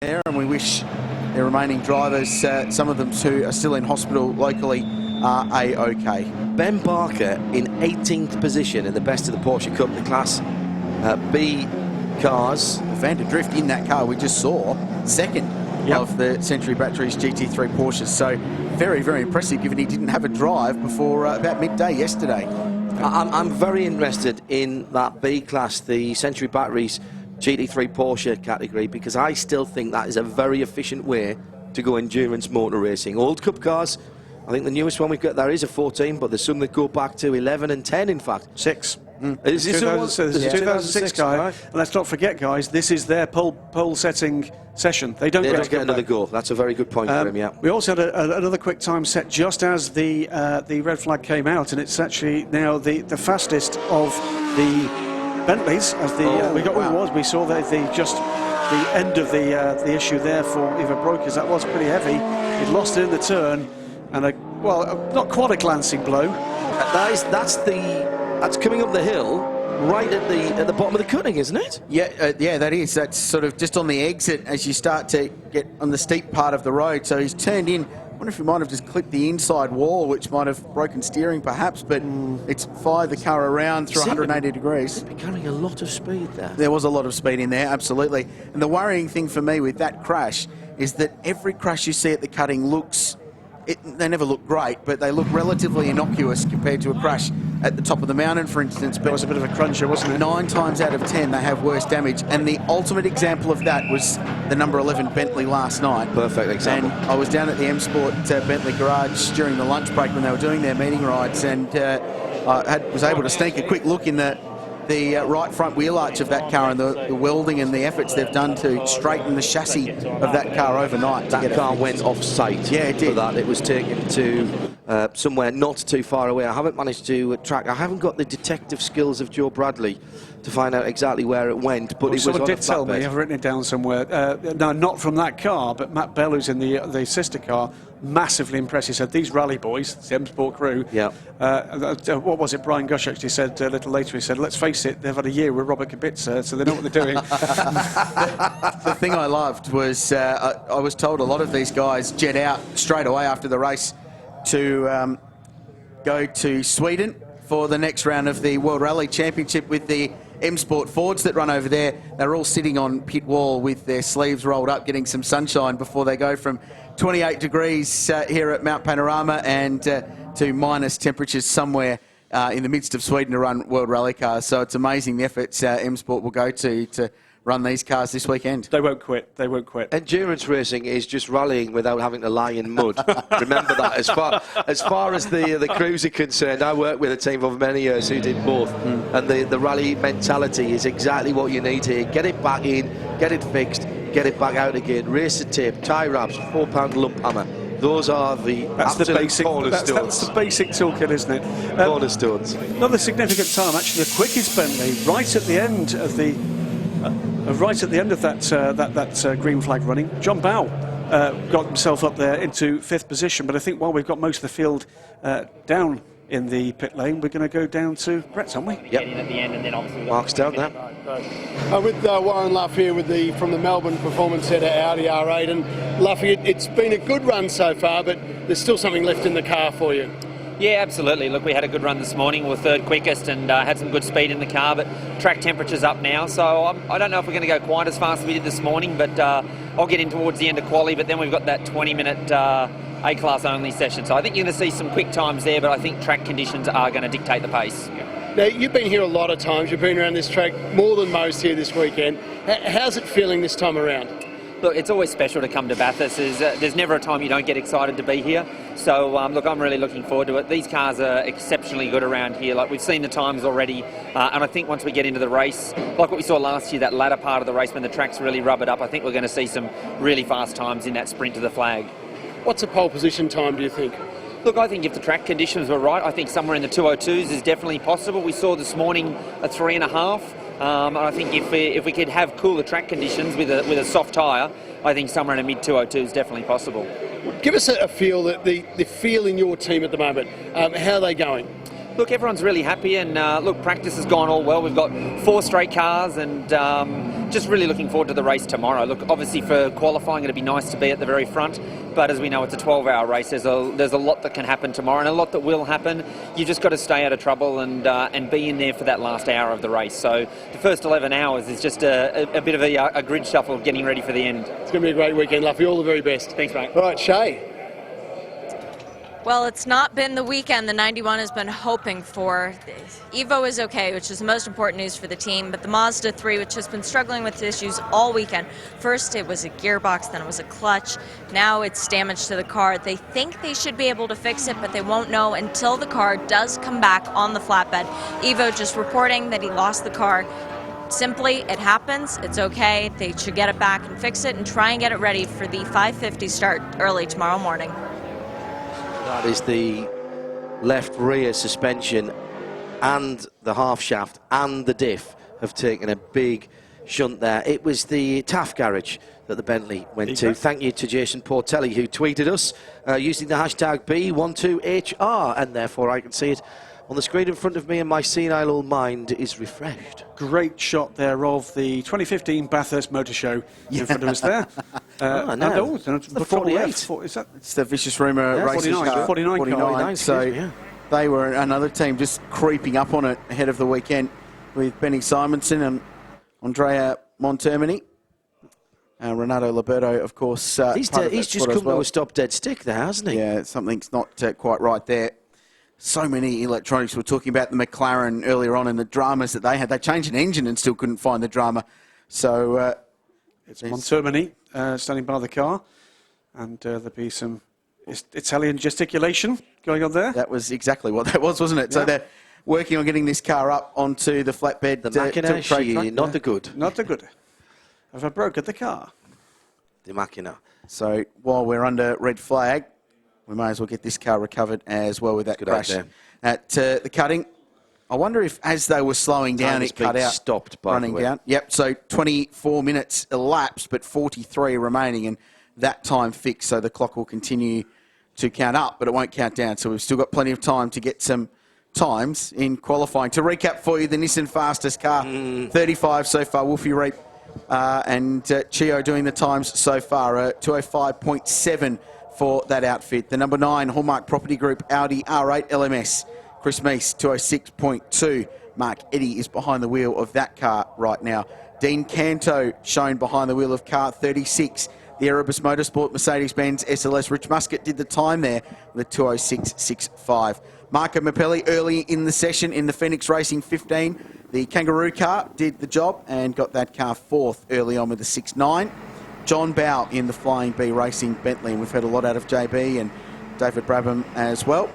there, and we wish their remaining drivers, some of them too, are still in hospital locally, are A-OK. Ben Barker in 18th position in the best of the Porsche Cup, the Class B cars. Van der Drift in that car we just saw, second of the Century Batteries GT3 Porsches. So very, very impressive, given he didn't have a drive before about midday yesterday. I'm very interested in that B class, the Century Batteries GT3 Porsche category, because I still think that is a very efficient way to go endurance motor racing. Old Cup cars, I think the newest one we've got there is a 14, but there's some that go back to 11 and 10, in fact. 6. Is this 2006 guy, right? and let's not forget, guys, this is their pole setting session. They don't get another go. That's a very good point for him. Yeah. We also had another quick time set just as the red flag came out, and it's actually now the fastest of the Bentleys. As we got what it was. We saw the end of the issue there for Eva Brokers. That was pretty heavy. He lost it in the turn, and not quite a glancing blow. That's coming up the hill, right at the bottom of the cutting, isn't it? Yeah, that is. That's sort of just on the exit as you start to get on the steep part of the road. So he's turned in. I wonder if he might have just clipped the inside wall, which might have broken steering perhaps, but it's fired the car around through 180 degrees. He's carrying a lot of speed there. There was a lot of speed in there, absolutely. And the worrying thing for me with that crash is that every crash you see at the cutting they never look great, but they look relatively innocuous compared to a crash at the top of the mountain, for instance. But it was a bit of a cruncher, wasn't it? 9 times out of 10, they have worse damage. And the ultimate example of that was the number 11 Bentley last night. Perfect example. And I was down at the M Sport Bentley garage during the lunch break when they were doing their meeting rides, and I was able to sneak a quick look in the right front wheel arch of that car and the welding and the efforts they've done to straighten the chassis of that car overnight. That car went off-site. Yeah, it did. For that. It was taken to somewhere not too far away. I haven't managed to track. I haven't got the detective skills of Joe Bradley to find out exactly where it went, but it was someone on did a tell me, I've written it down somewhere, no, not from that car, but Matt Bell, who's in the sister car, massively impressed. He said, these rally boys, the M Sport crew, what was it, Brian Gush actually said a little later, he said, let's face it, they've had a year with Robert Kubica, so they know what they're doing. The thing I loved was, I was told a lot of these guys jet out straight away after the race to go to Sweden for the next round of the World Rally Championship with the M Sport Fords that run over there. They're all sitting on pit wall with their sleeves rolled up, getting some sunshine before they go from 28 degrees here at Mount Panorama and to minus temperatures somewhere in the midst of Sweden to run World Rally cars. So it's amazing the efforts M Sport will go to run these cars this weekend. They won't quit. They won't quit. Endurance racing is just rallying without having to lie in mud. Remember that. As far as the crews are concerned, I worked with a team for many years who did both, and the rally mentality is exactly what you need here. Get it back in, get it fixed, get it back out again. Race the tape, tie wraps, 4-pound lump hammer. Those are that's the basic cornerstones. That's the basic toolkit, isn't it? Cornerstones. Another significant time, actually, the quickest Bentley, right at the end of that green flag running. John Bow got himself up there into 5th position, but I think while we've got most of the field down in the pit lane, we're going to go down to Brett's, aren't we? Yep. At the end, and then obviously Mark's down there. With Warren Luff here from the Melbourne Performance Centre Audi R8, and Luffy, it's been a good run so far, but there's still something left in the car for you. Yeah, absolutely. Look, we had a good run this morning. We were 3rd quickest and had some good speed in the car, but track temperature's up now, so I don't know if we're going to go quite as fast as we did this morning, but I'll get in towards the end of quali, but then we've got that 20-minute A-class only session. So I think you're going to see some quick times there, but I think track conditions are going to dictate the pace. Now, you've been here a lot of times. You've been around this track more than most here this weekend. How's it feeling this time around? Look, it's always special to come to Bathurst. There's never a time you don't get excited to be here. So, look, I'm really looking forward to it. These cars are exceptionally good around here. Like, we've seen the times already, and I think once we get into the race, like what we saw last year, that latter part of the race when the tracks really rub it up, I think we're going to see some really fast times in that sprint to the flag. What's a pole position time, do you think? Look, I think if the track conditions were right, I think somewhere in the 202s is definitely possible. We saw this morning a 3.5. And I think if we could have cooler track conditions with a soft tyre, I think somewhere in a mid-202 is definitely possible. Give us a feel, the feel in your team at the moment. How are they going? Look, everyone's really happy, and look, practice has gone all well. We've got 4 straight cars, and just really looking forward to the race tomorrow. Look, obviously for qualifying, it'd be nice to be at the very front, but as we know, it's a 12-hour race. There's a lot that can happen tomorrow, and a lot that will happen. You just got to stay out of trouble and be in there for that last hour of the race. So the first 11 hours is just a bit of a grid shuffle getting ready for the end. It's going to be a great weekend, Luffy. All the very best. Thanks, mate. All right, Shay. Well, it's not been the weekend the 91 has been hoping for. Evo is okay, which is the most important news for the team, but the Mazda 3, which has been struggling with issues all weekend. First it was a gearbox, then it was a clutch. Now it's damage to the car. They think they should be able to fix it, but they won't know until the car does come back on the flatbed. Evo just reporting that he lost the car. Simply, it happens, it's okay. They should get it back and fix it and try and get it ready for the 5:50 start early tomorrow morning. That is the left rear suspension and the half shaft and the diff have taken a big shunt there. It was the TAF garage that the Bentley went to. Thank you to Jason Portelli, who tweeted us using the hashtag B12HR, and therefore I can see it on the screen in front of me, and my senile old mind is refreshed. Great shot there of the 2015 Bathurst Motor Show in front of us there. No. The 48. Is that? It's the Vicious Rumour Racing 49 car. So yeah. they were another team just creeping up on it ahead of the weekend with Benny Simonson and Andrea Montermini. Renato Liberto, of course. He's just come to a stop dead stick there, hasn't he? Yeah, something's not quite right there. So many electronics. We're talking about the McLaren earlier on and the dramas that they had. They changed an engine and still couldn't find the drama. So it's Montermini standing by the car, and there'll be some Italian gesticulation going on there. That was exactly what that was, wasn't it? Yeah. So they're working on getting this car up onto the flatbed. The Macchina, not the good. Not the good. Have I broken the car? The Macchina. So while we're under red flag, we may as well get this car recovered as well with that crash at the cutting. I wonder if, as they were slowing down, it cut out. Stopped by running the way. down. Yep. So 24 minutes elapsed, but 43 remaining, and that time fixed. So the clock will continue to count up, but it won't count down. So we've still got plenty of time to get some times in qualifying. To recap for you, the Nissan fastest car, 35 so far. Wolfie Reap and Chio doing the times so far. 205.7. for that outfit. The number 9 Hallmark Property Group Audi R8 LMS. Chris Meese, 206.2. Mark Eddy is behind the wheel of that car right now. Dean Canto shown behind the wheel of car 36. The Erebus Motorsport Mercedes-Benz SLS. Rich Muscat did the time there with a 206.65. Marco Mappelli early in the session in the Phoenix Racing 15. The Kangaroo car did the job and got that car 4th early on with a 6.9. John Bow in the Flying B Racing Bentley, and we've heard a lot out of JB and David Brabham as well.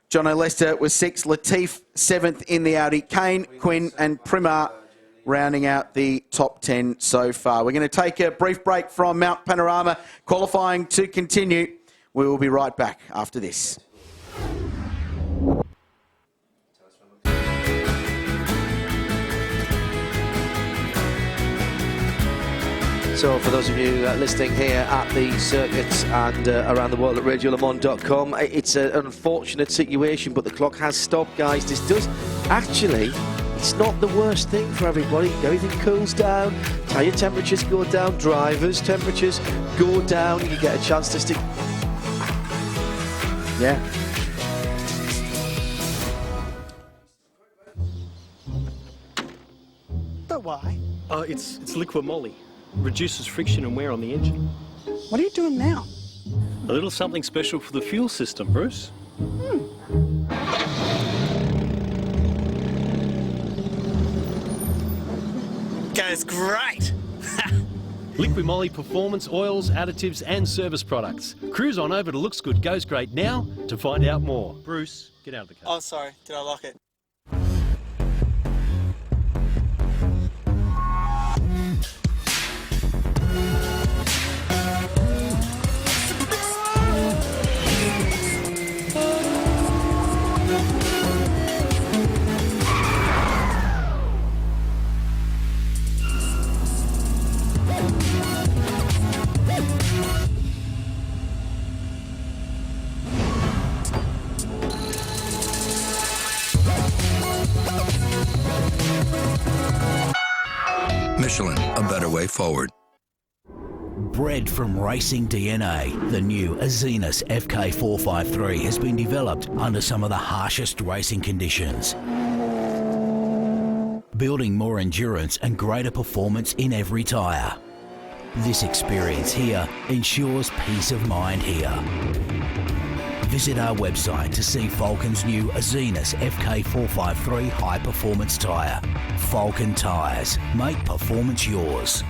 John O'Lester was 6th, Latif 7th in the Audi, Kane, Quinn and Primar rounding out the top 10 so far. We're going to take a brief break from Mount Panorama, qualifying to continue. We will be right back after this. So for those of you listening here at the circuits and around the world at radiolemans.com, it's an unfortunate situation, but the clock has stopped, guys. This does actually, it's not the worst thing for everybody. Everything cools down, tyre temperatures go down, drivers' temperatures go down, you get a chance to stick. Yeah. But why? It's Liqui Moly. Reduces friction and wear on the engine. What are you doing now? A little something special for the fuel system, Bruce. Goes great! Liqui Moly performance oils, additives and service products. Cruise on over to Looks Good Goes Great now to find out more. Bruce, get out of the car. Oh, sorry. Did I lock it? forward. Bred from racing DNA, the new Azenas FK453 has been developed under some of the harshest racing conditions, building more endurance and greater performance in every tyre. This experience here ensures peace of mind here. Visit our website to see Falcon's new Azenas FK453 high performance tyre. Falcon tyres, make performance yours.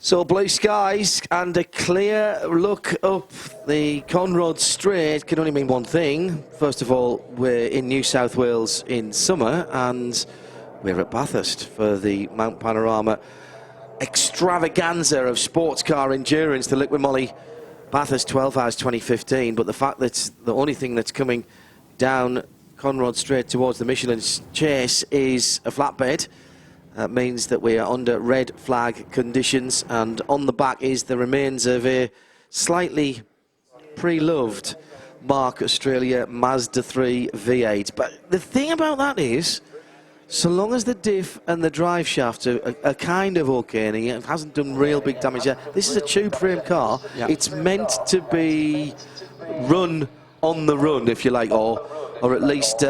So blue skies and a clear look up the Conrod Straight can only mean one thing. First of all, we're in New South Wales in summer and we're at Bathurst for the Mount Panorama extravaganza of sports car endurance, the Liqui Moly Bathurst 12 Hours 2015. But the fact that the only thing that's coming down Conrod Straight towards the Michelin's Chase is a flatbed. That means that we are under red flag conditions, and on the back is the remains of a slightly pre-loved Mark Australia Mazda 3 V8. But the thing about that is, so long as the diff and the drive shaft are kind of okay and it hasn't done real big damage yet, this is a tube frame car. Yeah. It's meant to be run on the run, if you like, or at least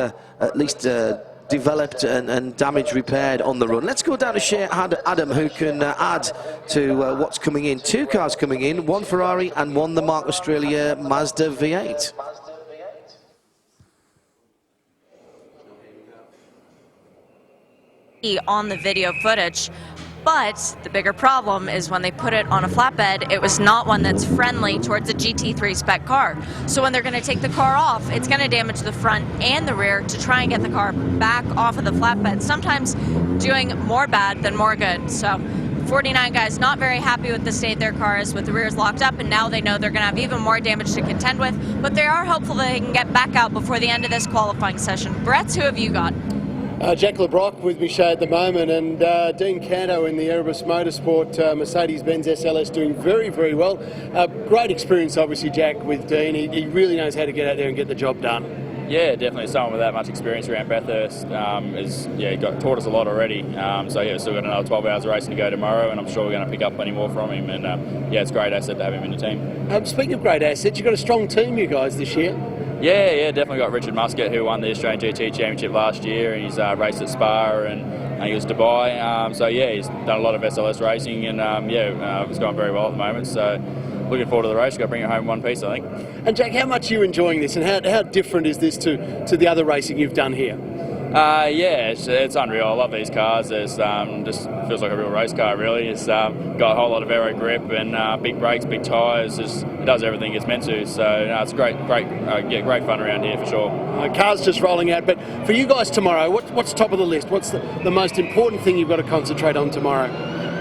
developed and damage repaired on the run. Let's go down to Shea Adam, who can add to what's coming in. Two cars coming in, one Ferrari and one the Mark Australia Mazda V8. On the video footage, but the bigger problem is when they put it on a flatbed, it was not one that's friendly towards a GT3 spec car. So when they're going to take the car off, it's going to damage the front and the rear to try and get the car back off of the flatbed, sometimes doing more bad than more good. So 49 guys not very happy with the state their car is, with the rears locked up, and now they know they're going to have even more damage to contend with, but they are hopeful that they can get back out before the end of this qualifying session. Brett, who have you got? Jack LeBrock with me, Shay, at the moment, and Dean Canto in the Erebus Motorsport Mercedes-Benz SLS doing very, very well. Great experience, obviously, Jack, with Dean. He really knows how to get out there and get the job done. Yeah, definitely. Someone with that much experience around Bathurst taught us a lot already. We've still got another 12 hours of racing to go tomorrow, and I'm sure we're going to pick up plenty more from him. And it's a great asset to have him in the team. Speaking of great assets, you've got a strong team, you guys, this year. Yeah, definitely got Richard Muscat, who won the Australian GT Championship last year, and he's raced at Spa and he was Dubai. He's done a lot of SLS racing, and it's going very well at the moment. So looking forward to the race. Got to bring it home in one piece, I think. And Jack, how much are you enjoying this, and how different is this to the other racing you've done here? It's unreal. I love these cars. It's just feels like a real race car, really. It's got a whole lot of aero grip and big brakes, big tyres. It does everything it's meant to. So it's great fun around here for sure. Cars just rolling out. But for you guys tomorrow, what's top of the list? What's the most important thing you've got to concentrate on tomorrow?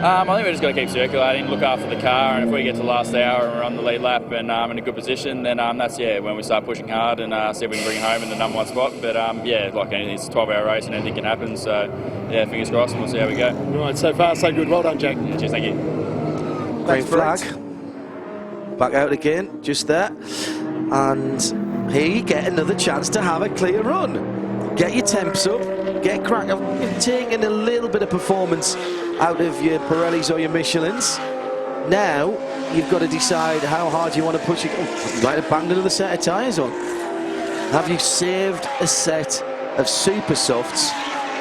I think we're just going to keep circulating, look after the car, and if we get to the last hour and we're on the lead lap and in a good position, then that's when we start pushing hard and see if we can bring it home in the number one spot. But like anything, it's a 12-hour race and anything can happen. So fingers crossed, and we'll see how we go. Right, so far so good. Well done, Jack. Yeah, cheers, thank you. Green flag. Back out again, just there, and here you get another chance to have a clear run. Get your temps up, get cracking. You're taking a little bit of performance out of your Pirellis or your Michelins. Now you've got to decide how hard you want to push it. You might have banged another set of tyres on. Have you saved a set of super softs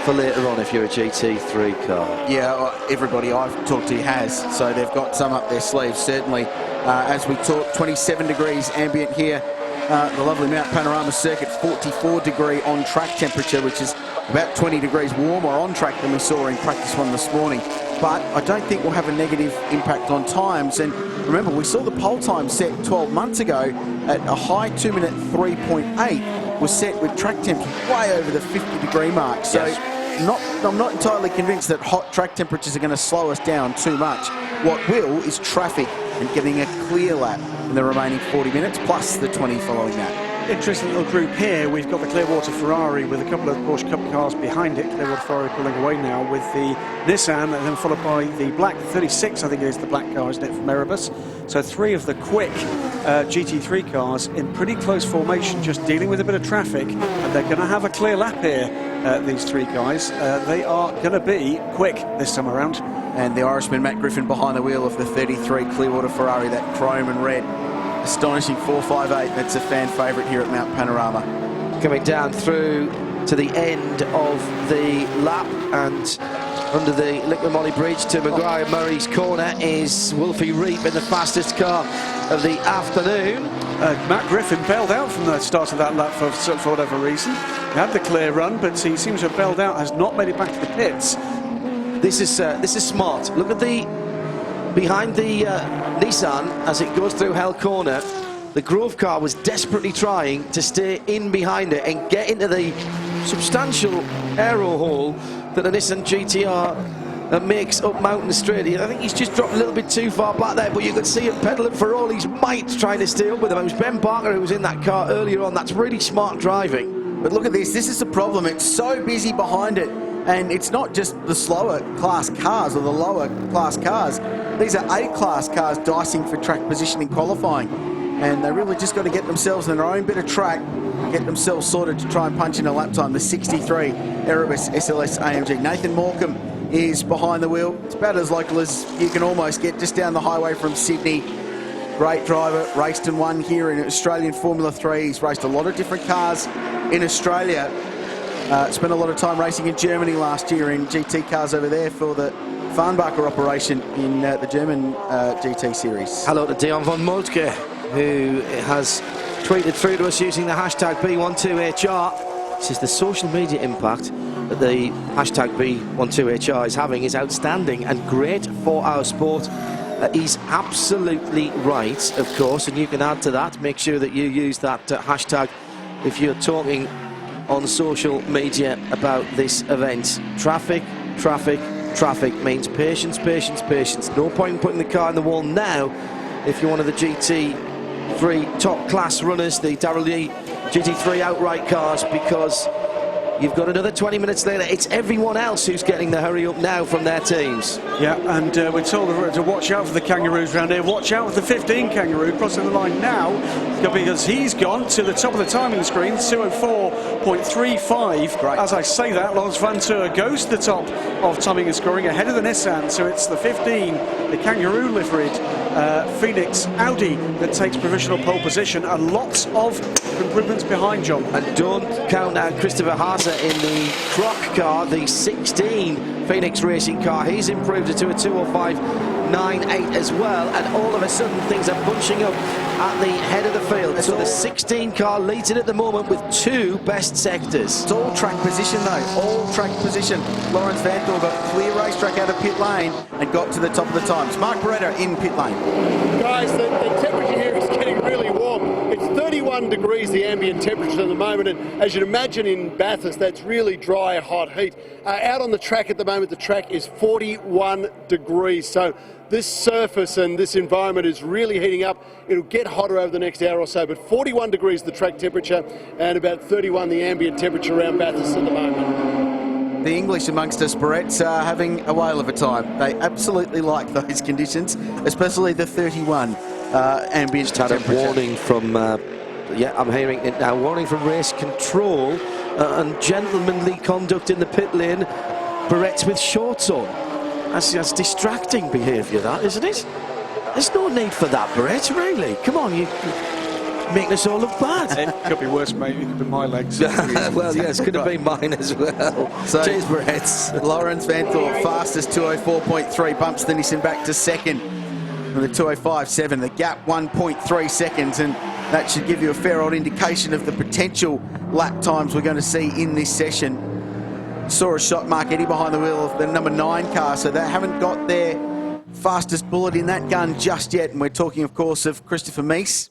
for later on if you're a GT3 car? Yeah, everybody I've talked to has, so they've got some up their sleeves, certainly. As we talk, 27 degrees ambient here. The lovely Mount Panorama circuit, 44 degree on track temperature, which is about 20 degrees warmer on track than we saw in practice one this morning. But I don't think we'll have a negative impact on times. And remember, we saw the pole time set 12 months ago at a high 2 minute 3.8 was set with track temps way over the 50 degree mark. So I'm not entirely convinced that hot track temperatures are going to slow us down too much. What will is traffic and getting a clear lap in the remaining 40 minutes plus the 20 following that. Interesting little group here. We've got the Clearwater Ferrari with a couple of Porsche Cup cars behind it. Clearwater Ferrari pulling away now with the Nissan, and then followed by the black 36, I think it is the black car, isn't it, from Erebus. So 3 of the quick GT3 cars in pretty close formation, just dealing with a bit of traffic, and they're going to have a clear lap here, these 3 guys. They are going to be quick this time around. And the Irishman Matt Griffin behind the wheel of the 33 Clearwater Ferrari, that chrome and red. Astonishing 458, that's a fan favourite here at Mount Panorama. Coming down through to the end of the lap and under the Liqui Moly bridge to Maguire Murray's corner is Wolfie Reap in the fastest car of the afternoon. Matt Griffin bailed out from the start of that lap for whatever reason. He had the clear run, but he seems to have bailed out, has not made it back to the pits. This is smart. Look at the behind the Nissan as it goes through Hell Corner. The Grove car was desperately trying to stay in behind it and get into the substantial aero hole that a Nissan GTR makes up Mountain Straight. I think he's just dropped a little bit too far back there, but you can see him pedaling for all his might, trying to stay up with him. It was Ben Parker who was in that car earlier on. That's really smart driving. But look at this. This is the problem. It's so busy behind it. And it's not just the slower class cars or the lower class cars. These are A-class cars dicing for track position in qualifying. And they really just got to get themselves in their own bit of track, get themselves sorted to try and punch in a lap time. The 63 Erebus SLS AMG. Nathan Morecambe is behind the wheel. It's about as local as you can almost get, just down the highway from Sydney. Great driver, raced and won here in Australian Formula 3. He's raced a lot of different cars in Australia. Spent a lot of time racing in Germany last year in GT cars over there for the Farnbacher operation in the German GT series. Hello to Dion von Moltke, who has tweeted through to us using the hashtag B12HR. This is the social media impact that the hashtag B12HR is having is outstanding and great for our sport. He's absolutely right, of course, and you can add to that. Make sure that you use that hashtag if you're talking on social media about this event. Traffic, traffic, traffic means patience, patience, patience. No point in putting the car in the wall now if you're one of the GT3 top class runners, the Darrell Lee GT3 outright cars, because you've got another 20 minutes later. It's everyone else who's getting the hurry up now from their teams. Yeah, and we're told to watch out for the kangaroos around here. Watch out for the 15 kangaroo crossing the line now, because he's gone to the top of the timing screen, 204.35. Great. As I say that, Lars Van Tour goes to the top of timing and scoring ahead of the Nissan. So it's the 15, the kangaroo liveried Phoenix Audi that takes provisional pole position, and lots of improvements behind, John. And don't count out Christopher Haase in the Croc car, the 16 Phoenix Racing car. He's improved it to a 205.98 as well, and all of a sudden things are bunching up at the head of the field. So the 16 car leads it at the moment with 2 best sectors. It's all track position though, all track position. Lawrence Van Damme got clear racetrack out of pit lane and got to the top of the times. Mark Beretta in pit lane. Guys, the temperature here is getting really warm. It's 31 degrees, the ambient temperature at the moment, and as you'd imagine in Bathurst, that's really dry, hot heat. Out on the track at the moment, the track is 41 degrees, so this surface and this environment is really heating up. It'll get hotter over the next hour or so, but 41 degrees the track temperature and about 31 the ambient temperature around Bathurst at the moment. The English amongst us, Barrett's, are having a whale of a time. They absolutely like those conditions, especially the 31 ambient temperature. Had a warning from, yeah, I'm hearing it now, warning from race control and gentlemanly conduct in the pit lane. Barrett's with shorts on. That's distracting behaviour, that, isn't it? There's no need for that, Barrett, really. Come on, you're making us all look bad. It could be worse, mate. It could be my legs. Well, yes, could have been mine as well. So, cheers, Barrett. Lawrence Van Damme, fastest 204.3, bumps the Nissan back to second. And the 205.7, the gap 1.3 seconds, and that should give you a fair old indication of the potential lap times we're going to see in this session. Saw a shot Mark Eddy behind the wheel of the number 9 car, so they haven't got their fastest bullet in that gun just yet, and we're talking of course of Christopher Meese,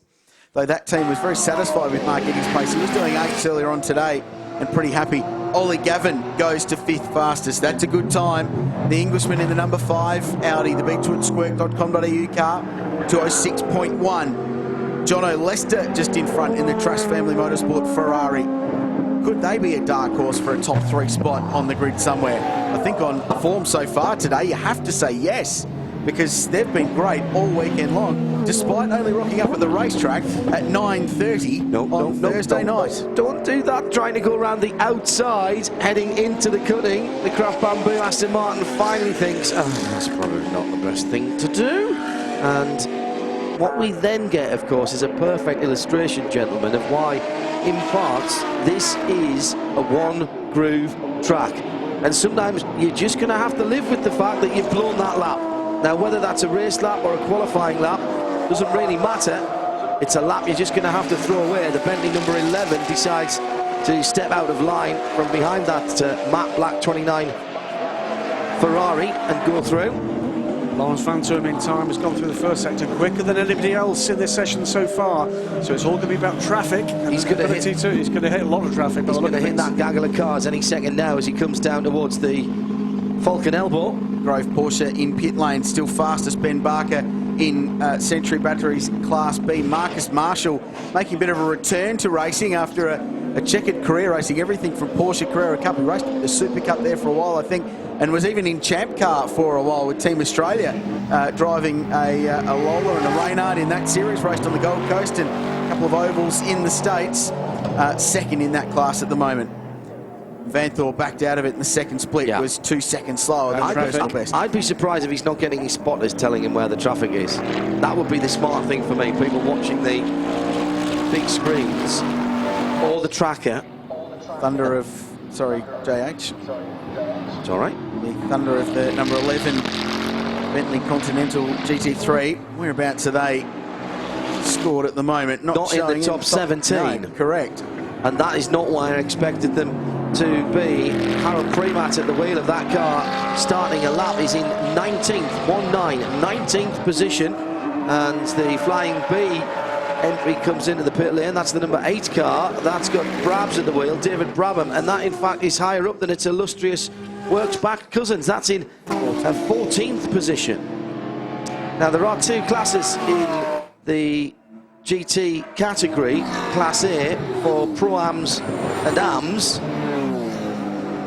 though that team was very satisfied with Mark Eddy's pace. He was doing 8s earlier on today and pretty happy. Ollie Gavin goes to 5th fastest. That's a good time. The Englishman in the number 5 Audi, the beachwoodsquirk.com.au car, 206.1. Jono Lester just in front in the Trash Family Motorsport Ferrari. Could they be a dark horse for a top 3 spot on the grid somewhere? I think on form so far today, you have to say yes. because they've been great all weekend long, despite only rocking up at the racetrack at 9:30 on Thursday night. Don't do that, trying to go around the outside, heading into the cutting. The Craft Bamboo Aston Martin finally thinks, oh, that's probably not the best thing to do. And what we then get, of course, is a perfect illustration, gentlemen, of why, in parts, this is a one-groove track. And sometimes you're just going to have to live with the fact that you've blown that lap. Now, whether that's a race lap or a qualifying lap, doesn't really matter. It's a lap you're just going to have to throw away. The Bentley number 11 decides to step out of line from behind that matte black 29 Ferrari and go through. Lawrence Van Toom in time has gone through the first sector quicker than anybody else in this session so far. So it's all going to be about traffic. And he's going to hit a lot of traffic. He's going to hit that gaggle of cars any second now as he comes down towards the Falcon Elbow. Grove Porsche in pit lane, still fastest. Ben Barker in Century Batteries Class B. Marcus Marshall making a bit of a return to racing after a checkered career, racing everything from Porsche Carrera Cup. He raced the Super Cup there for a while, I think, and was even in Champ Car for a while with Team Australia, driving a Lola and a Reynard in that series, raced on the Gold Coast and a couple of ovals in the States, second in that class at the moment. Vanthor backed out of it in the second split, was 2 seconds slower than the personal best. I'd be surprised if he's not getting his spotters telling him where the traffic is. That would be the smart thing for me, people watching the big screens or the tracker. Thunder of, sorry, JH. It's all right. The Thunder of the number 11 Bentley Continental GT3. Whereabouts are they scored at the moment? Not in the top 17. No, correct. And that is not why I expected them to be. Harold Premat at the wheel of that car, starting a lap, is in 19th, 19th position. And the Flying B entry comes into the pit lane. That's the number 8 car. That's got Brabs at the wheel, David Brabham. And that, in fact, is higher up than its illustrious Works Back Cousins. That's in a 14th position. Now, there are 2 classes in the GT category, Class A for Pro-Ams and Ams.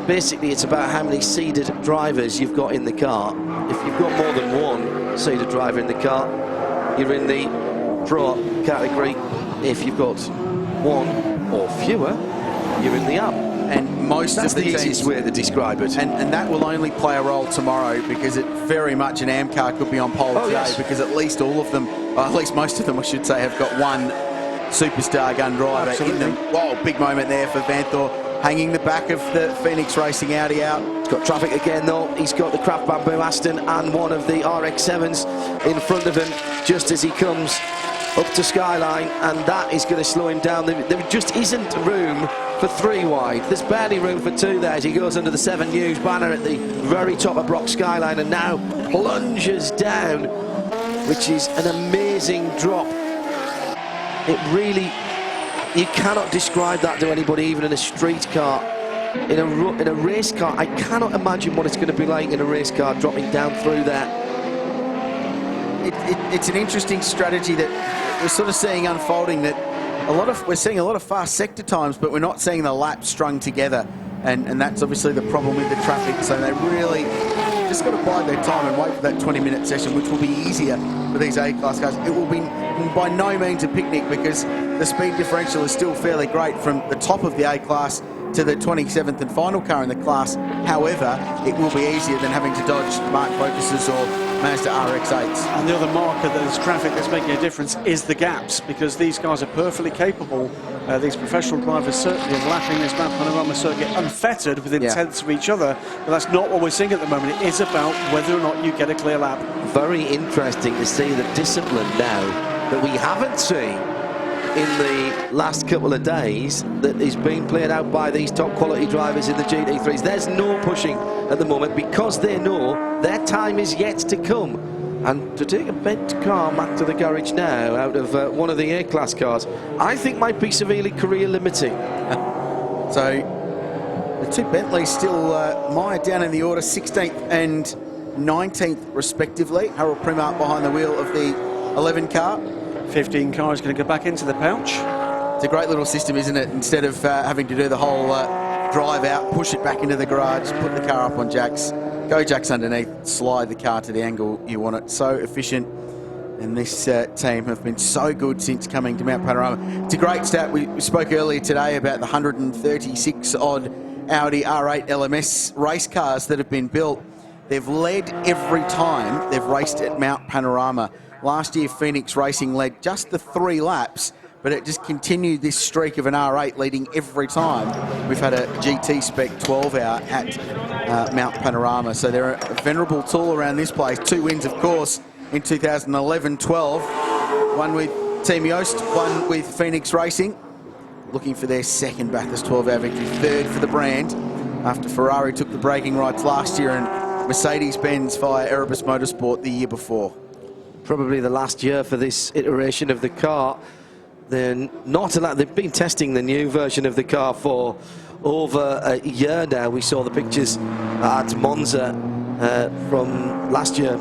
Basically, it's about how many seeded drivers you've got in the car. If you've got more than one seeded driver in the car, you're in the Pro category. If you've got one or fewer, you're in the Am. And most That's of the easiest teams, way to describe it. and that will only play a role tomorrow, because it very much an AM car could be on pole today, yes. because at least all of them, or at least most of them, I should say, have got one superstar gun driver in them. Whoa, big moment there for Vanthor, hanging the back of the Phoenix Racing Audi out. He's got traffic again, though. He's got the Craft Bamboo Aston and one of the RX-7s in front of him just as he comes up to Skyline, and that is going to slow him down. There just isn't room for 3 wide. There's barely room for 2 there as he goes under the 7 News banner at the very top of Brock Skyline and now plunges down, which is an amazing drop. It really, you cannot describe that to anybody, even in a street car. In a race car, I cannot imagine what it's going to be like in a race car dropping down through there. It's an interesting strategy that we're sort of seeing unfolding, that we're seeing a lot of fast sector times, but we're not seeing the laps strung together, and that's obviously the problem with the traffic. So they really just got to bide their time and wait for that 20-minute session, which will be easier for these A-class cars. It will be by no means a picnic, because the speed differential is still fairly great from the top of the A-class to the 27th and final car in the class. However, it will be easier than having to dodge Mark Focuses or Mazda RX-8s. And the other marker that is traffic that's making a difference is the gaps, because these guys are perfectly capable, these professional drivers certainly, of lapping this Mount Panorama circuit unfettered within tenths of each other, but that's not what we're seeing at the moment. It is about whether or not you get a clear lap. Very interesting to see the discipline now that we haven't seen in the last couple of days that is being played out by these top quality drivers in the GT3s. There's no pushing at the moment, because they know their time is yet to come. And to take a bent car back to the garage now out of one of the A-class cars, I think might be severely career limiting. So the 2 Bentleys still mired down in the order, 16th and 19th respectively. Harold Primark behind the wheel of the 11 car. 15 cars going to go back into the pouch. It's a great little system, isn't it? Instead of having to do the whole drive out, push it back into the garage, put the car up on jacks, go jacks underneath, slide the car to the angle you want it. So efficient. And this team have been so good since coming to Mount Panorama. It's a great stat. We spoke earlier today about the 136 odd Audi R8 LMS race cars that have been built. They've led every time they've raced at Mount Panorama. Last year, Phoenix Racing led just the 3 laps, but it just continued this streak of an R8 leading every time. We've had a GT Spec 12 hour at Mount Panorama. So they're a venerable tool around this place. 2 wins, of course, in 2011-12. One with Team Yost, one with Phoenix Racing. Looking for their second Bathurst 12-hour victory, 3rd for the brand, after Ferrari took the bragging rights last year and Mercedes-Benz via Erebus Motorsport the year before. Probably the last year for this iteration of the car. They're not allowed. They've been testing the new version of the car for over a year now. We saw the pictures at Monza from last year.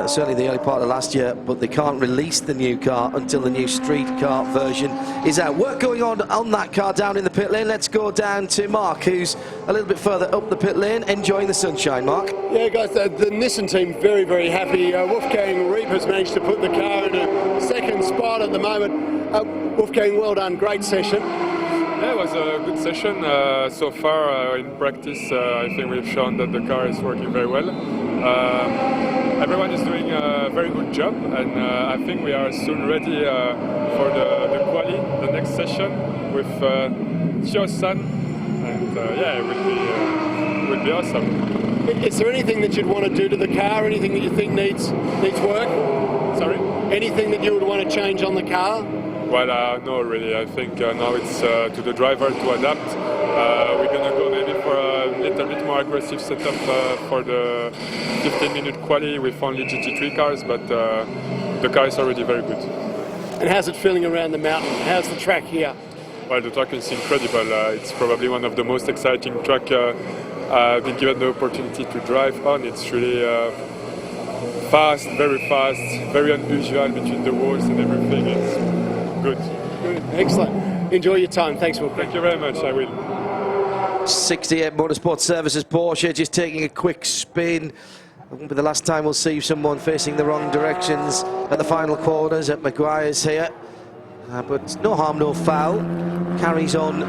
Certainly the early part of last year, but they can't release the new car until the new street car version is out. Work going on that car down in the pit lane. Let's go down to Mark, who's a little bit further up the pit lane, enjoying the sunshine. Mark? Yeah, guys, the Nissan team very, very happy. Wolfgang Reap has managed to put the car in a second spot at the moment. Wolfgang, well done, great session. Yeah, it was a good session. So far in practice, I think we've shown that the car is working very well. Everyone is doing a very good job, and I think we are soon ready for the quali, the next session with Chio-san, and yeah, it will be awesome. Is there anything that you'd want to do to the car? Anything that you think needs work? Sorry? Anything that you would want to change on the car? Well, no, really. I think now it's to the driver to adapt. We're going to go maybe for a little bit more aggressive setup for the 15-minute quali with only GT3 cars, but the car is already very good. And how's it feeling around the mountain? How's the track here? Well, the track is incredible. It's probably one of the most exciting tracks I've been given the opportunity to drive on. It's really fast, very unusual between the walls and everything. It's good. Excellent. Enjoy your time. Thanks, Will. Thank you very much. I will. 68 Motorsport Services Porsche just taking a quick spin. It won't be the last time we'll see someone facing the wrong directions at the final corners at Maguire's here. But no harm, no foul. Carries on.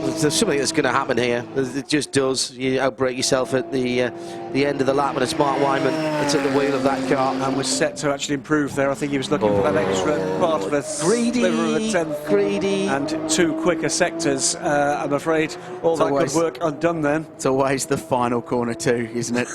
There's something that's going to happen here. It just does. You outbrake yourself at the end of the lap, and it's Mark Wyman that's at the wheel of that car. And was set to actually improve there. I think he was looking for that extra part of a greedy, sliver of a tenth. Greedy. And 2 quicker sectors. I'm afraid all that good work undone then. It's always the final corner too, isn't it?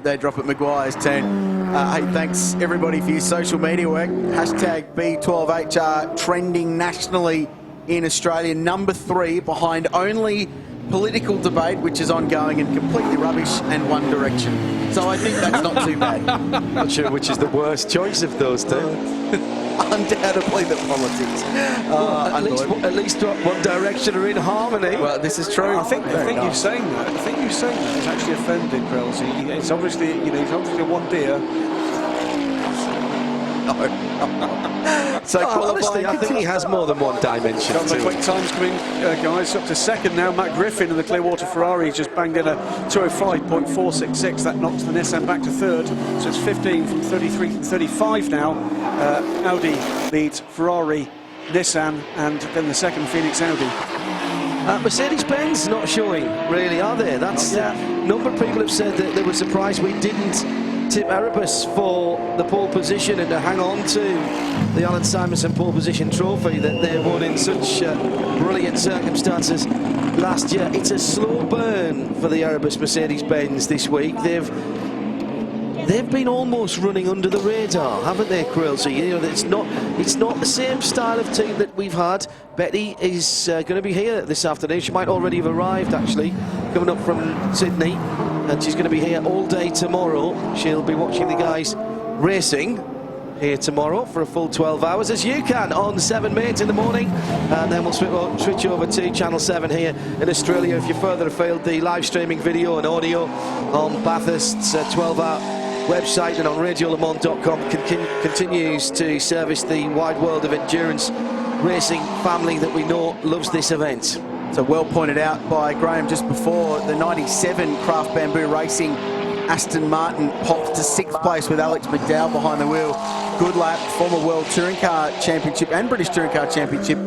they drop at Maguire's turn. Hey, thanks everybody for your social media work. Hashtag B12HR trending nationally in Australia, number 3 behind only political debate, which is ongoing and completely rubbish, and One Direction. So I think that's not too bad. Not sure which is the worst choice of those two. Undoubtedly the politics. At least One Direction are in harmony. Well, this is true. I think you saying that has actually offended Krells. It's obviously, he's obviously one deer. So honestly, I think he has more than one dimension. Got the quick times coming, guys. Up to second now. Matt Griffin in the Clearwater Ferrari just banged in a 205.466. That knocks the Nissan back to third. So it's 15 from 33 from 35 now. Audi leads Ferrari, Nissan, and then the second Phoenix Audi. Mercedes-Benz not showing, really, are they? That's a number of people have said that they were surprised we didn't tip Erebus for the pole position and to hang on to the Alan Simonson pole position trophy that they won in such brilliant circumstances last year. It's a slow burn for the Erebus Mercedes-Benz this week. They've been almost running under the radar, haven't they, Krill? So it's not the same style of team that we've had. Betty is going to be here this afternoon. She might already have arrived, actually, coming up from Sydney, and she's going to be here all day tomorrow. She'll be watching the guys racing here tomorrow for a full 12 hours, as you can, on 7 Mate in the morning, and then we'll switch over to Channel 7 here in Australia. If you're further afield, the live streaming video and audio on Bathurst's 12-hour website and on radiolemans.com continues to service the wide world of endurance racing family that we know loves this event. So well pointed out by Graham just before. The 97 Craft Bamboo Racing Aston Martin popped to 6th place with Alex McDowell behind the wheel. Good lap, former World Touring Car Championship and British Touring Car Championship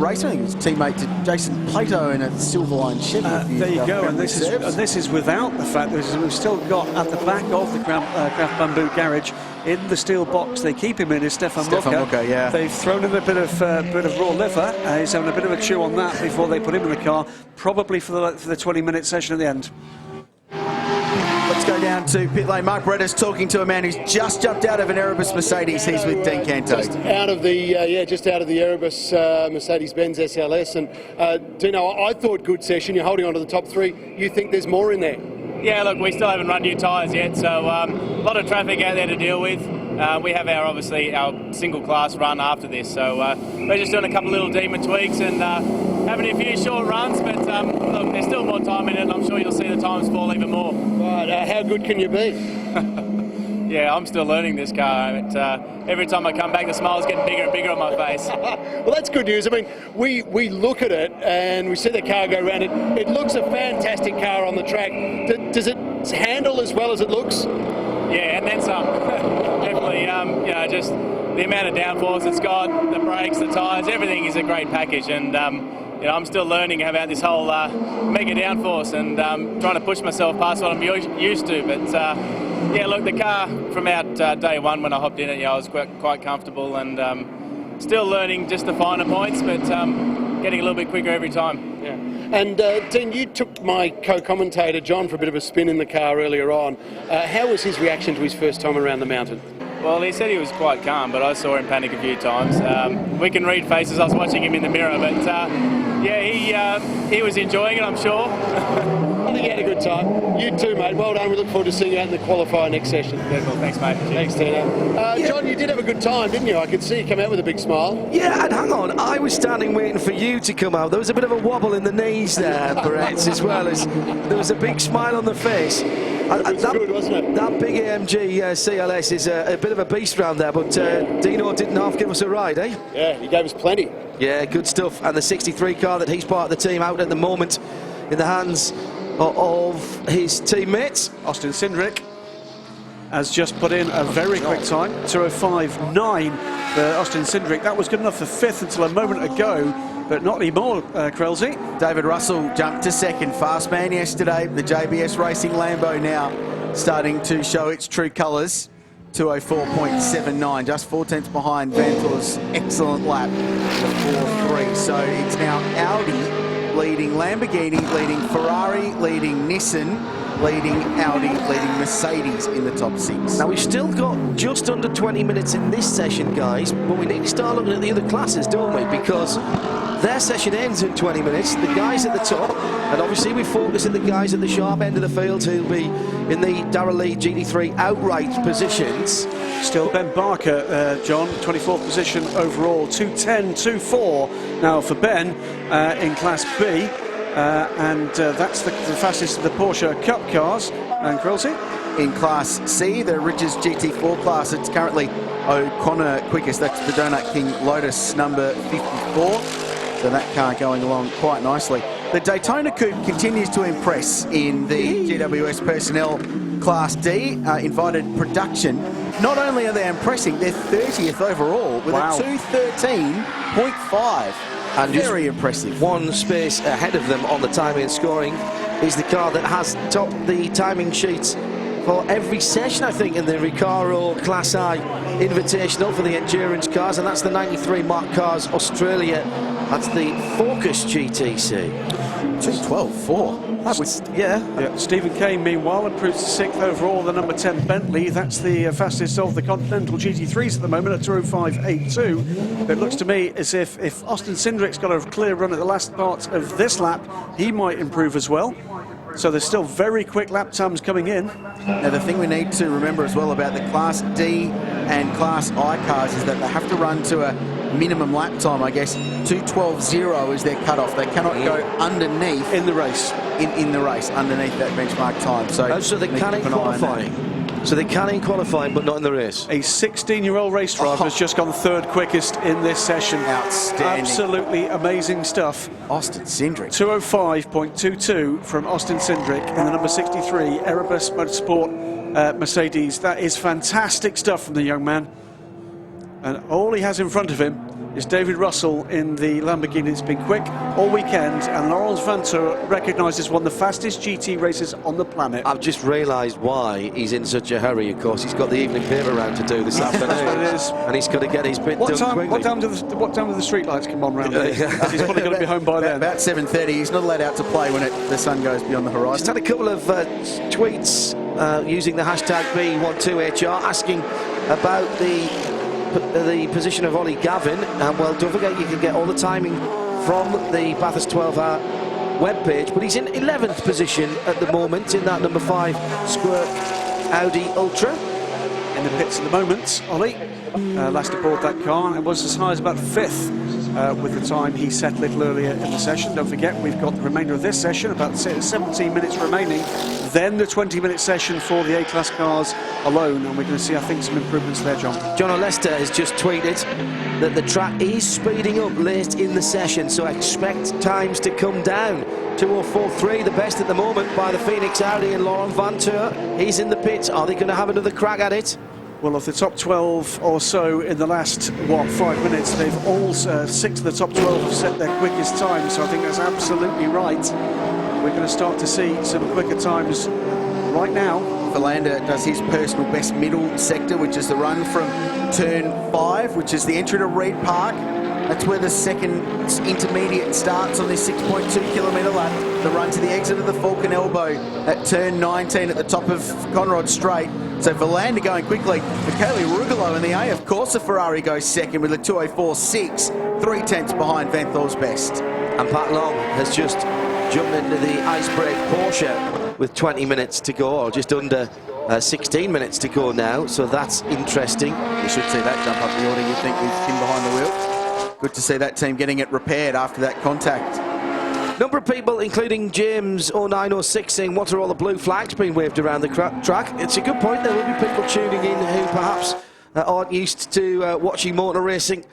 racer. I think he was teammate to Jason Plato in a Silverline Chevy. There you go, and this is without the fact that we've still got at the back of the Craft Bamboo garage in the steel box. They keep him in is Stefan Mucker. Yeah. They've thrown him a bit of raw liver. He's having a bit of a chew on that before they put him in the car, probably for the 20-minute session at the end. Let's go down to pit lane. Mark Bretta's talking to a man who's just jumped out of an Erebus Mercedes. He's with Dean Canto. Just out of the Erebus Mercedes-Benz SLS. And Dino, I thought good session. You're holding on to the top 3. You think there's more in there? Yeah, look, we still haven't run new tyres yet, so a lot of traffic out there to deal with. We have our single class run after this, so we're just doing a couple of little demon tweaks and having a few short runs, but look, there's still more time in it, and I'm sure you'll see the times fall even more. Right, how good can you be? Yeah, I'm still learning this car. Every time I come back, the smile's getting bigger and bigger on my face. Well, that's good news. I mean, we look at it and we see the car go around it. It looks a fantastic car on the track. Does it handle as well as it looks? Yeah, and then some. Definitely, just the amount of downforce it's got, the brakes, the tyres, everything is a great package. And I'm still learning about this whole mega downforce and trying to push myself past what I'm used to. But yeah, look, the car from out day one when I hopped in it, I was quite comfortable and still learning just the finer points, but getting a little bit quicker every time. Yeah. And Dean, you took my co-commentator John for a bit of a spin in the car earlier on. How was his reaction to his first time around the mountain? Well, he said he was quite calm, but I saw him panic a few times. We can read faces. I was watching him in the mirror, but yeah, he was enjoying it, I'm sure. I think he had a good time. You too, mate. Well done. We look forward to seeing you out in the qualifier next session. Beautiful. Thanks, mate. Thanks, Tina. John, you did have a good time, didn't you? I could see you come out with a big smile. Yeah, and hang on, I was standing waiting for you to come out. There was a bit of a wobble in the knees there, Brett, as well as there was a big smile on the face. It was good, wasn't it? That big AMG CLS is a bit of a beast round there, but Dino didn't half give us a ride, eh? Yeah, he gave us plenty. Yeah, good stuff. And the 63 car that he's part of the team out at the moment in the hands of his teammates. Austin Cindric has just put in a very quick time, 2:05.9 for Austin Cindric. That was good enough for 5th until a moment ago, but not anymore, Krelzy. David Russell jumped to 2nd. Fast man yesterday. The JBS Racing Lambo now starting to show its true colours. 2:04.79, just 4 tenths behind Vantor's excellent lap of 4.3. So it's now Audi leading Lamborghini, leading Ferrari, leading Nissan, leading Audi, leading Mercedes in the top 6. Now we've still got just under 20 minutes in this session, guys, but we need to start looking at the other classes, don't we? Because their session ends in 20 minutes, the guys at the top, and obviously we focus on the guys at the sharp end of the field who'll be in the Darrell Lee GT3 outright positions. Still Ben Barker, John, 24th position overall, 2:10.24 now for Ben in Class B, and that's the fastest of the Porsche Cup cars. And Krelzy? In Class C, the Ridges GT4 class, it's currently O'Connor quickest. That's the Donut King Lotus number 54. So that car going along quite nicely. The Daytona Coupe continues to impress in the GWS Personnel Class D, invited production. Not only are they impressing, they're 30th overall with a 2:13.5. And very impressive. One space ahead of them on the timing and scoring is the car that has topped the timing sheets for every session, I think, in the Recaro Class I Invitational for the endurance cars, and that's the 93 Mark Cars Australia. That's the Focus GTC. 2:12.4. Yeah. Stephen Kane, meanwhile, improves to 6th overall, the number 10 Bentley. That's the fastest of the Continental GT3s at the moment at 2:05.82. It looks to me as if Austin Cindric's got a clear run at the last part of this lap, he might improve as well. So there's still very quick lap times coming in. Now the thing we need to remember as well about the Class D and Class I cars is that they have to run to a minimum lap time, I guess. 2:12.0 is their cutoff. They cannot go underneath in the race. In the race, underneath that benchmark time. So they can in qualifying. So they can in qualifying, but not in the race. A 16-year-old race driver has just gone third quickest in this session. Outstanding. Absolutely amazing stuff. Austin Cindric. 2:05.22 from Austin Cindric in the number 63 Erebus Motorsport Mercedes. That is fantastic stuff from the young man. And all he has in front of him is David Russell in the Lamborghini. It's been quick all weekend, and Laurens Vanthoor recognised as one of the fastest GT races on the planet. I've just realised why he's in such a hurry. Of course, he's got the evening paper round to do this afternoon. That's what it is. And he's got to get his bit done quickly. What time do the street lights come on round there? He's probably going to be home by then. About 7:30. He's not allowed out to play when the sun goes beyond the horizon. Just had a couple of tweets using the hashtag B12HR asking about the position of Ollie Gavin, and well, don't forget you can get all the timing from the Bathurst 12-hour webpage, but he's in 11th position at the moment in that number 5 Squirt Audi Ultra. In the pits at the moment, Ollie last aboard that car and was as high as about 5th with the time he set a little earlier in the session. Don't forget, we've got the remainder of this session, about 17 minutes remaining, then the 20-minute session for the A-Class cars alone, and we're going to see, I think, some improvements there, John. John O'Lester has just tweeted that the track is speeding up late in the session, so expect times to come down. 2:04.3, the best at the moment by the Phoenix Audi and Laurens Vanthoor. He's in the pits. Are they going to have another crack at it? Well, of the top 12 or so in the last, 5 minutes, they've all, 6 of the top 12 have set their quickest time, so I think that's absolutely right. We're going to start to see some quicker times right now. Verlander does his personal best middle sector, which is the run from turn 5, which is the entry to Reed Park. That's where the second intermediate starts on this 6.2 kilometre lap. The run to the exit of the Falcon Elbow at turn 19 at the top of Conrod Straight. So Verlander going quickly. Michele Rugolo in the AF Corsa Ferrari goes second with a 2:04.6, 3/10 behind Vanthoor's best. And Pat Long has just jumped into the Icebreak Porsche with 20 minutes to go, or just under 16 minutes to go now, so that's interesting. You should see that jump up the order, you think, with Kim behind the wheel. Good to see that team getting it repaired after that contact. Number of people, including James 0906, saying, what are all the blue flags being waved around the track? It's a good point. There will be people tuning in who perhaps aren't used to watching motor racing,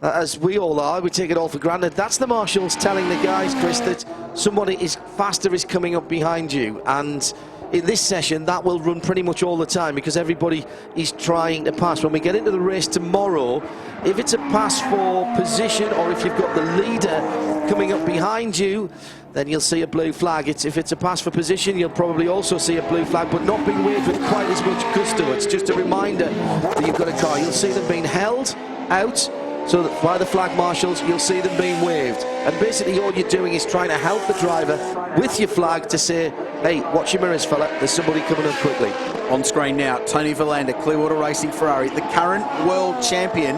as we all are. We take it all for granted. That's the marshals telling the guys, Chris, that somebody faster is coming up behind you. And in this session, that will run pretty much all the time because everybody is trying to pass. When we get into the race tomorrow, if it's a pass for position or if you've got the leader coming up behind you, then you'll see a blue flag. If it's a pass for position, you'll probably also see a blue flag, but not being waved with quite as much gusto. It's just a reminder that you've got a car. You'll see them being held out, so that by the flag marshals, you'll see them being waved. And basically all you're doing is trying to help the driver with your flag to say, hey, watch your mirrors, fella, there's somebody coming up quickly. On screen now, Tony Verlander, Clearwater Racing Ferrari, the current world champion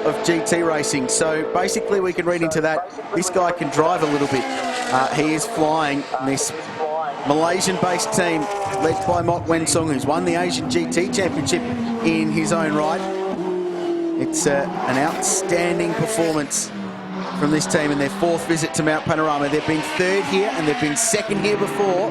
of GT racing. So basically we can read into that, this guy can drive a little bit. He is flying this Malaysian-based team led by Mok Wen Sung, who's won the Asian GT Championship in his own right. It's an outstanding performance from this team in their 4th visit to Mount Panorama. They've been 3rd here and they've been 2nd here before.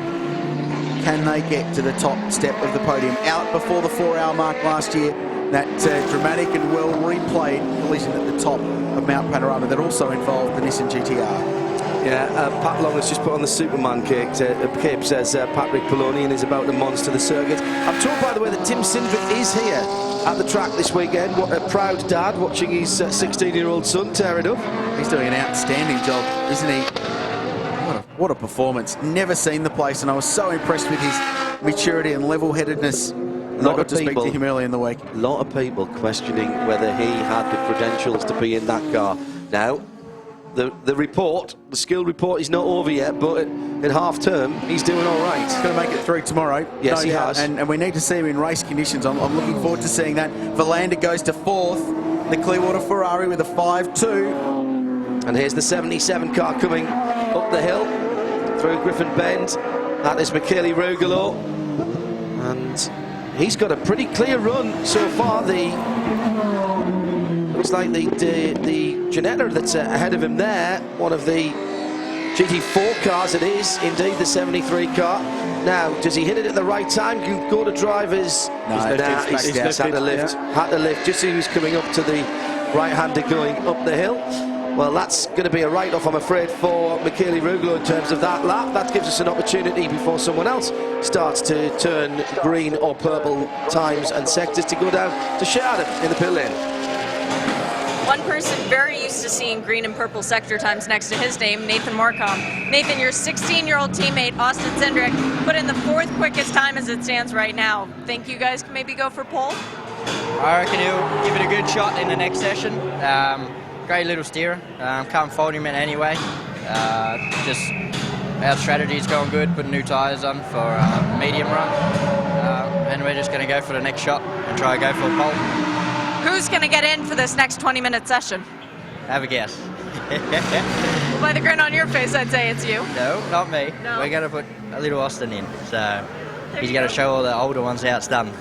Can they get to the top step of the podium? Out before the 4-hour mark last year. That dramatic and well replayed collision at the top of Mount Panorama that also involved the Nissan GTR. Yeah, Pat Long has just put on the Superman cape, says Patrick Polonian is about to monster the circuit. I'm told, by the way, that Tim Cindric is here at the track this weekend. What a proud dad watching his 16-year-old son tear it up. He's doing an outstanding job, isn't he? What a performance. Never seen the place, and I was so impressed with his maturity and level-headedness. And I got to speak to him early in the week. A lot of people questioning whether he had the credentials to be in that car. Now, the report, the skill report is not over yet, but at half-term, he's doing all right. He's going to make it through tomorrow. Yes, he has. And we need to see him in race conditions. I'm looking forward to seeing that. Verlander goes to 4th. The Clearwater Ferrari with a 5.2. And here's the 77 car coming up the hill through Griffin Bend. That is Michele Rugolo. And he's got a pretty clear run so far. Looks like the Ginetta that's ahead of him there, one of the GT4 cars it is, indeed, the 73 car. Now, does he hit it at the right time? You go to drivers. He's had to lift. Had to lift just as he was coming up to the right-hander going up the hill. Well, that's going to be a write-off, I'm afraid, for Michele Rugolo in terms of that lap. That gives us an opportunity before someone else starts to turn green or purple times and sectors to go down to Sheridan in the pit lane. One person very used to seeing green and purple sector times next to his name, Nathan Morcom. Nathan, your 16-year-old teammate, Austin Cindric, put in the 4th quickest time as it stands right now. Think you guys can maybe go for pole? I reckon he'll give it a good shot in the next session. Great little steerer. Can't fault him in any way. Just our strategy's going good, putting new tyres on for medium run. And we're just going to go for the next shot and try to go for a pole. Who's going to get in for this next 20-minute session? Have a guess. By the grin on your face, I'd say it's you. No, not me. No. We're going to put a little Austin in. So he's going to show all the older ones how it's done.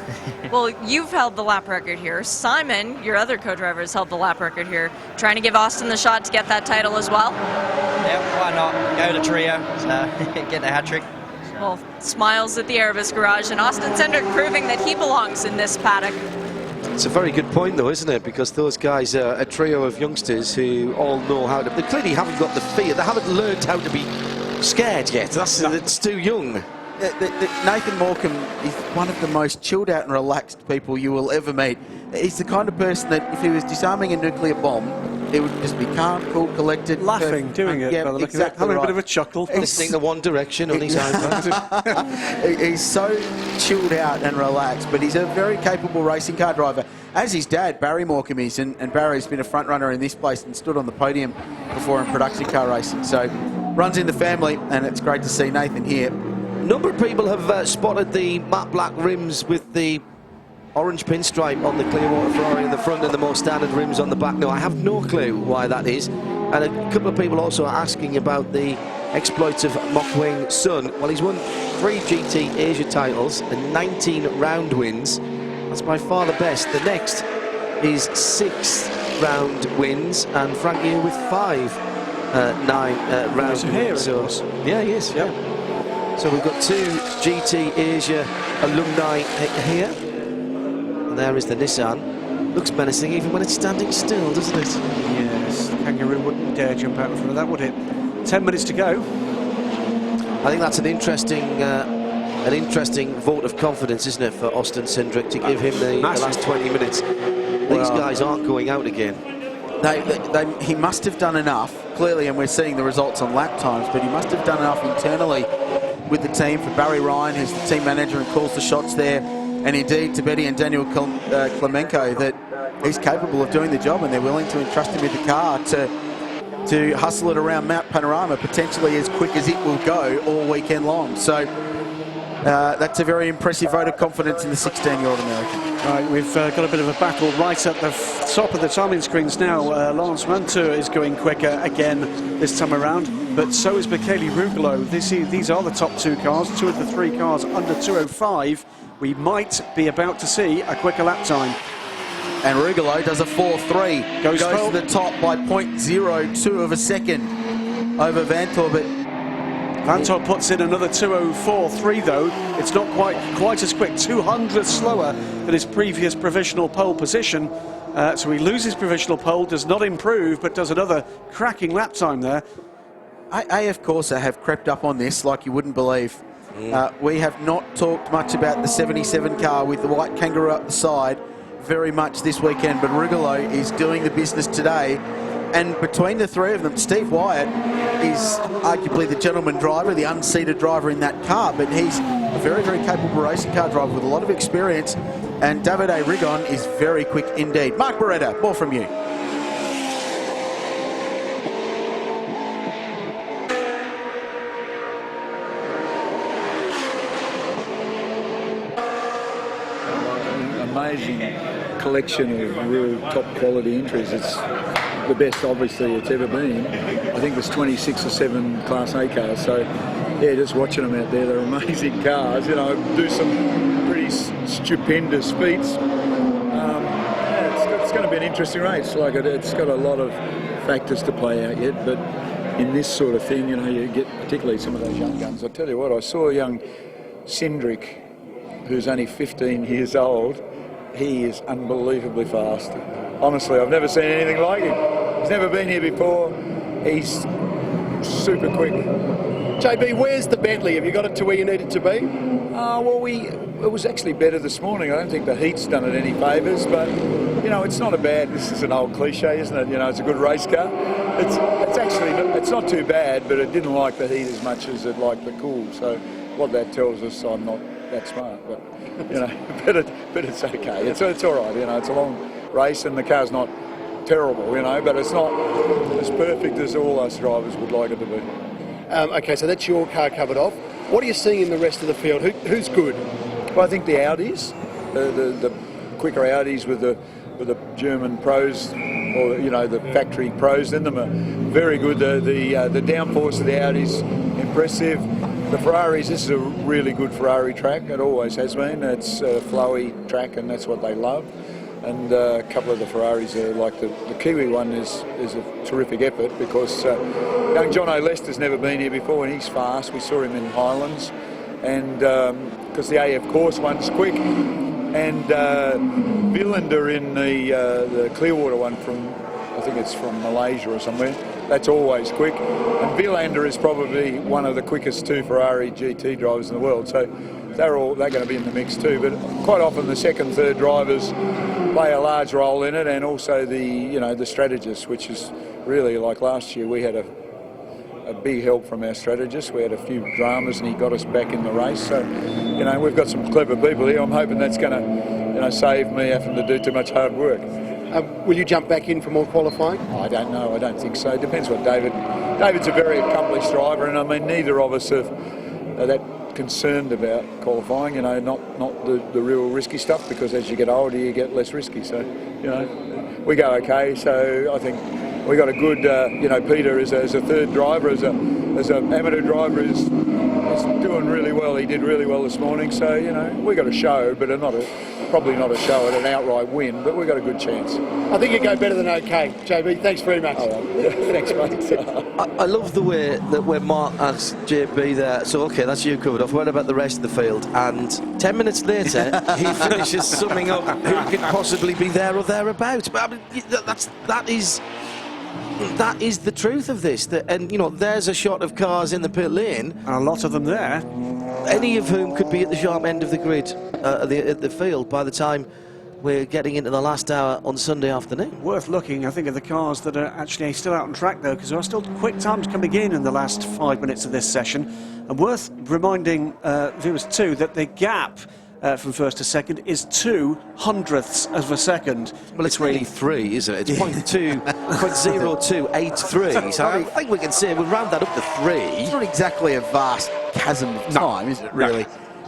Well, you've held the lap record here. Simon, your other co-driver, has held the lap record here. Trying to give Austin the shot to get that title as well? Yeah, why not? Go to trio, so get the hat-trick. Well, smiles at the Erebus garage, and Austin Cindric proving that he belongs in this paddock. It's a very good point, though, isn't it? Because those guys are a trio of youngsters who all know how to... They clearly haven't got the fear. They haven't learned how to be scared yet. It's too young. Nathan Morcom is one of the most chilled out and relaxed people you will ever meet. He's the kind of person that if he was disarming a nuclear bomb, it would just be calm, cool, collected. Laughing, doing it, yeah, exactly having right. a bit of a chuckle. Listening to One Direction on his iPad. He's so chilled out and relaxed, but he's a very capable racing car driver, as his dad, Barry Morcom, is, and Barry's been a front runner in this place and stood on the podium before in production car racing. So runs in the family, and it's great to see Nathan here. A number of people have spotted the matte black rims with the orange pinstripe on the Clearwater Ferrari in the front and the more standard rims on the back. Now, I have no clue why that is. And a couple of people also are asking about the exploits of Mokweng's son. Well, he's won 3 GT Asia titles and 19 round wins. That's by far the best. The next is 6 round wins, and Frank Yu with 5 round wins. So, yeah, he is. Yeah. So we've got 2 GT Asia alumni here. And there is the Nissan. Looks menacing even when it's standing still, doesn't it? Yes, the Kangaroo wouldn't dare jump out in front of that, would it? 10 minutes to go. I think that's an interesting vote of confidence, isn't it, for Austin Cindric to give him the last 20 minutes. These guys aren't going out again. He must have done enough, clearly, and we're seeing the results on lap times, but he must have done enough internally with the team for Barry Ryan, who's the team manager and calls the shots there, and indeed to Betty and Daniel Klemenko, that he's capable of doing the job, and they're willing to entrust him with the car to hustle it around Mount Panorama, potentially as quick as it will go all weekend long. So that's a very impressive vote of confidence in the 16-year-old American. Right, we've got a bit of a battle right at the top of the timing screens now. Lawrence Mantua is going quicker again this time around, but so is Michele Rugolo. These are the top 2 cars, 2 of the 3 cars under 2:05. We might be about to see a quicker lap time. And Rugolo does a 4.3, goes to the top by 0.02 of a second over Vantor, but Vantor puts in another 2:04.3 though. It's not quite as quick, 200 slower than his previous provisional pole position. So he loses provisional pole, does not improve, but does another cracking lap time there. AF Corsa have crept up on this like you wouldn't believe. We have not talked much about the 77 car with the white kangaroo up the side very much this weekend, but Rugolo is doing the business today. And between the 3 of them, Steve Wyatt is arguably the gentleman driver, the unseated driver in that car, but he's a very, very capable racing car driver with a lot of experience. And Davide Rigon is very quick indeed. Mark Beretta, more from you. Amazing collection of real top quality entries. It's the best obviously it's ever been. I think there's 26 or 7 Class A cars, so yeah, just watching them out there, they're amazing cars, you know, do some pretty stupendous feats. It's going to be an interesting race. Like it's got a lot of factors to play out yet, but in this sort of thing, you know, you get particularly some of those young guns. I tell you what, I saw a young Cindric, who's only 15 years old. He is unbelievably fast. Honestly, I've never seen anything like him. He's never been here before. He's super quick. JB, where's the Bentley? Have you got it to where you need it to be? Well, it was actually better this morning. I don't think the heat's done it any favours, but, you know, it's not a bad, this is an old cliche, isn't it? You know, it's a good race car. It's actually, it's not too bad, but it didn't like the heat as much as it liked the cool. So what that tells us, I'm not that smart, but, you know, but it's okay. It's all right, you know, it's a long race and the car's not terrible, you know, but it's not as perfect as all us drivers would like it to be. Okay, so that's your car covered off. What are you seeing in the rest of the field? Who's good? Well, I think the Audis, the quicker Audis with the German pros, or you know the factory pros in them, are very good. The downforce of the Audis impressive. The Ferraris, this is a really good Ferrari track. It always has been. It's a flowy track, and that's what they love. And a couple of the Ferraris are like the Kiwi one is a terrific effort because young Jono Lester's never been here before and he's fast. We saw him in Highlands, and because the AF course one's quick, and Villander in the Clearwater one from, I think it's from Malaysia or somewhere, that's always quick. And Villander is probably one of the quickest two Ferrari GT drivers in the world. So they're going to be in the mix too. But quite often the second, third drivers play a large role in it, and also the strategists, which is really like last year. We had a big help from our strategist. We had a few dramas, and he got us back in the race. So you know we've got some clever people here. I'm hoping that's going to save me having to do too much hard work. Will you jump back in for more qualifying? I don't know. I don't think so. It depends what David's a very accomplished driver, and I mean neither of us are that concerned about qualifying, you know, not the real risky stuff, because as you get older you get less risky, so you know we go okay. So I think we got a good you know, Peter as a third driver, as an amateur driver is doing really well. He did really well this morning, so you know we got a show, but probably not a show at an outright win, but we got a good chance. I think you go better than okay, JB. Thanks very much. Thanks, mate. I love the way that when Mark asked JB there, so okay, that's you covered off, what about the rest of the field? And 10 minutes later, he finishes summing up who could possibly be there or thereabouts. But I mean, that is the truth of this. And you know, there's a shot of cars in the pit lane, and a lot of them there, any of whom could be at the sharp end of the grid at the field by the time we're getting into the last hour on Sunday afternoon. Worth looking, I think, at the cars that are actually still out on track, though, because there are still quick times coming in the last 5 minutes of this session. And worth reminding viewers, too, that the gap from first to second is 2/100ths of a second. Well, it's really 3, isn't it? It's 0.0283. So I think we can say we'll round that up to 3. It's not exactly a vast chasm of time, is it, really?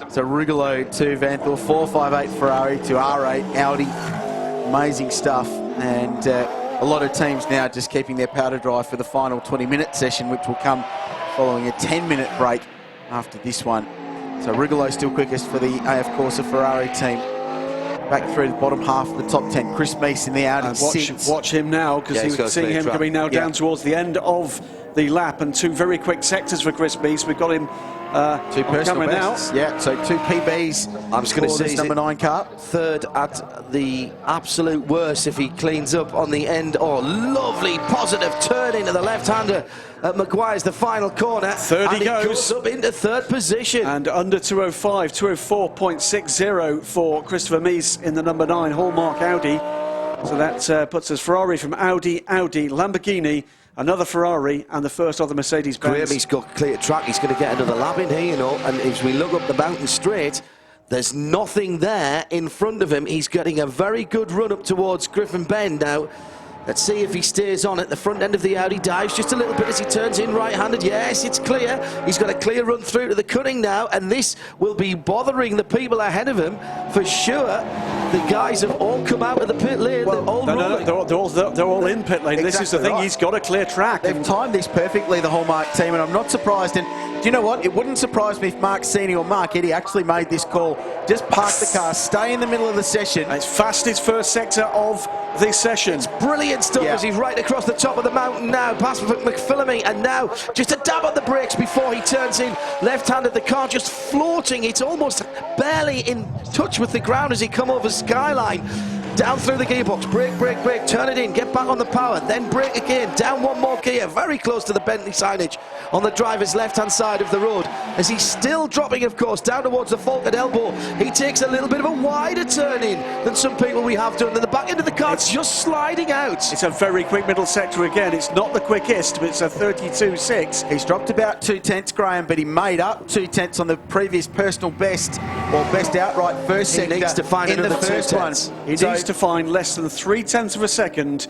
So Rigolo to Vanthor, 458 Ferrari to R8 Audi. Amazing stuff. And a lot of teams now just keeping their powder dry for the final 20-minute session, which will come following a 10-minute break after this one. So Rigolo still quickest for the AF Corsa Ferrari team. Back through the bottom half of the top 10. Chris Meese in the Audi. Watch him now, because he was seeing him coming now down towards the end of the lap, and two very quick sectors for Chris Meese. We've got him two personal bests. Yeah, so 2 PBs. I'm just going to say number 9 car. Third at the absolute worst if he cleans up on the end. Oh, lovely positive turn into the left-hander at Maguire's the final corner. Third he goes up into third position. And under 205, 204.60 for Christopher Meese in the number 9 Hallmark Audi. So that puts us Ferrari from Audi, Lamborghini, another Ferrari, and the first of the Mercedes-Benz. Graham's got clear track. He's going to get another lap in here, you know. And as we look up the mountain straight, there's nothing there in front of him. He's getting a very good run up towards Griffin Bend now. Let's see if he stays on at the front end of the Audi. Dives just a little bit as he turns in right-handed. Yes, it's clear. He's got a clear run through to the cutting now, and this will be bothering the people ahead of him for sure. The guys have all come out of the pit lane. They're all rolling. They're all in pit lane. This is the thing. right. He's got a clear track. They've timed this perfectly, the Hallmark team, and I'm not surprised. And do you know what? It wouldn't surprise me if Mark Sini or Mark Eddy actually made this call. Just park the car, stay in the middle of the session. It's fastest first sector of the session. It's brilliant stuff as he's right across the top of the mountain now, past McPhillamy, and now just a dab on the brakes before he turns in left-handed. The car just floating. It's almost barely in touch with the ground as he come over Skyline. Down through the gearbox, brake, turn it in, get back on the power, then brake again, down one more gear, very close to the Bentley signage on the driver's left-hand side of the road. As he's still dropping, of course, down towards the Falkland Elbow, he takes a little bit of a wider turn in than some people we have done. And the back end of the car is just sliding out. It's a very quick middle sector again. It's not the quickest, but it's a 32.6. He's dropped about 2 tenths, Graham, but he made up 2 tenths on the previous personal best, or best outright first sector. He needs to find in another the first 2 one. tenths. He needs to find less than 3/10 of a second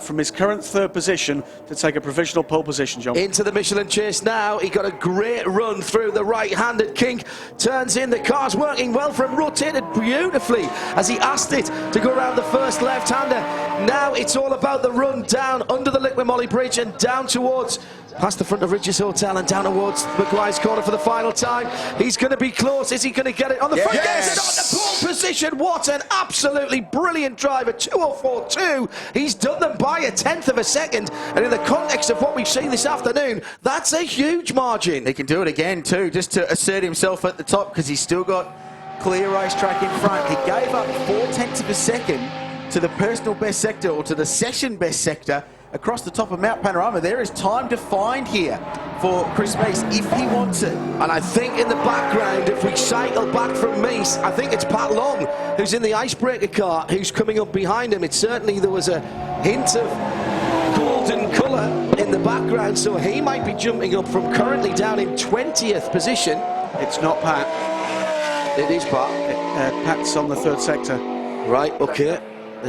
from his current third position to take a provisional pole position, John. Into the Michelin chase now. He got a great run through the right-handed kink. Turns in. The car's working well for him. Rotated beautifully as he asked it to go around the first left-hander. Now it's all about the run down under the Liqui Moly Bridge and down towards past the front of Ridges Hotel and down towards Maguire's corner for the final time. He's going to be close. Is he going to get it on the front? Yes! On the pole position. What an absolutely brilliant driver. 2:04.2. He's done them by 1/10 of a second. And in the context of what we've seen this afternoon, that's a huge margin. He can do it again too, just to assert himself at the top, because he's still got clear racetrack in front. He gave up 4/10 of a second to the personal best sector, or to the session best sector, across the top of Mount Panorama. There is time to find here for Chris Meese if he wants it. And I think in the background, if we cycle back from Meese, I think it's Pat Long who's in the icebreaker car who's coming up behind him. It certainly, there was a hint of golden colour in the background, so he might be jumping up from currently down in 20th position. It's not Pat. It is Pat. Pat's on the third sector. Right, okay.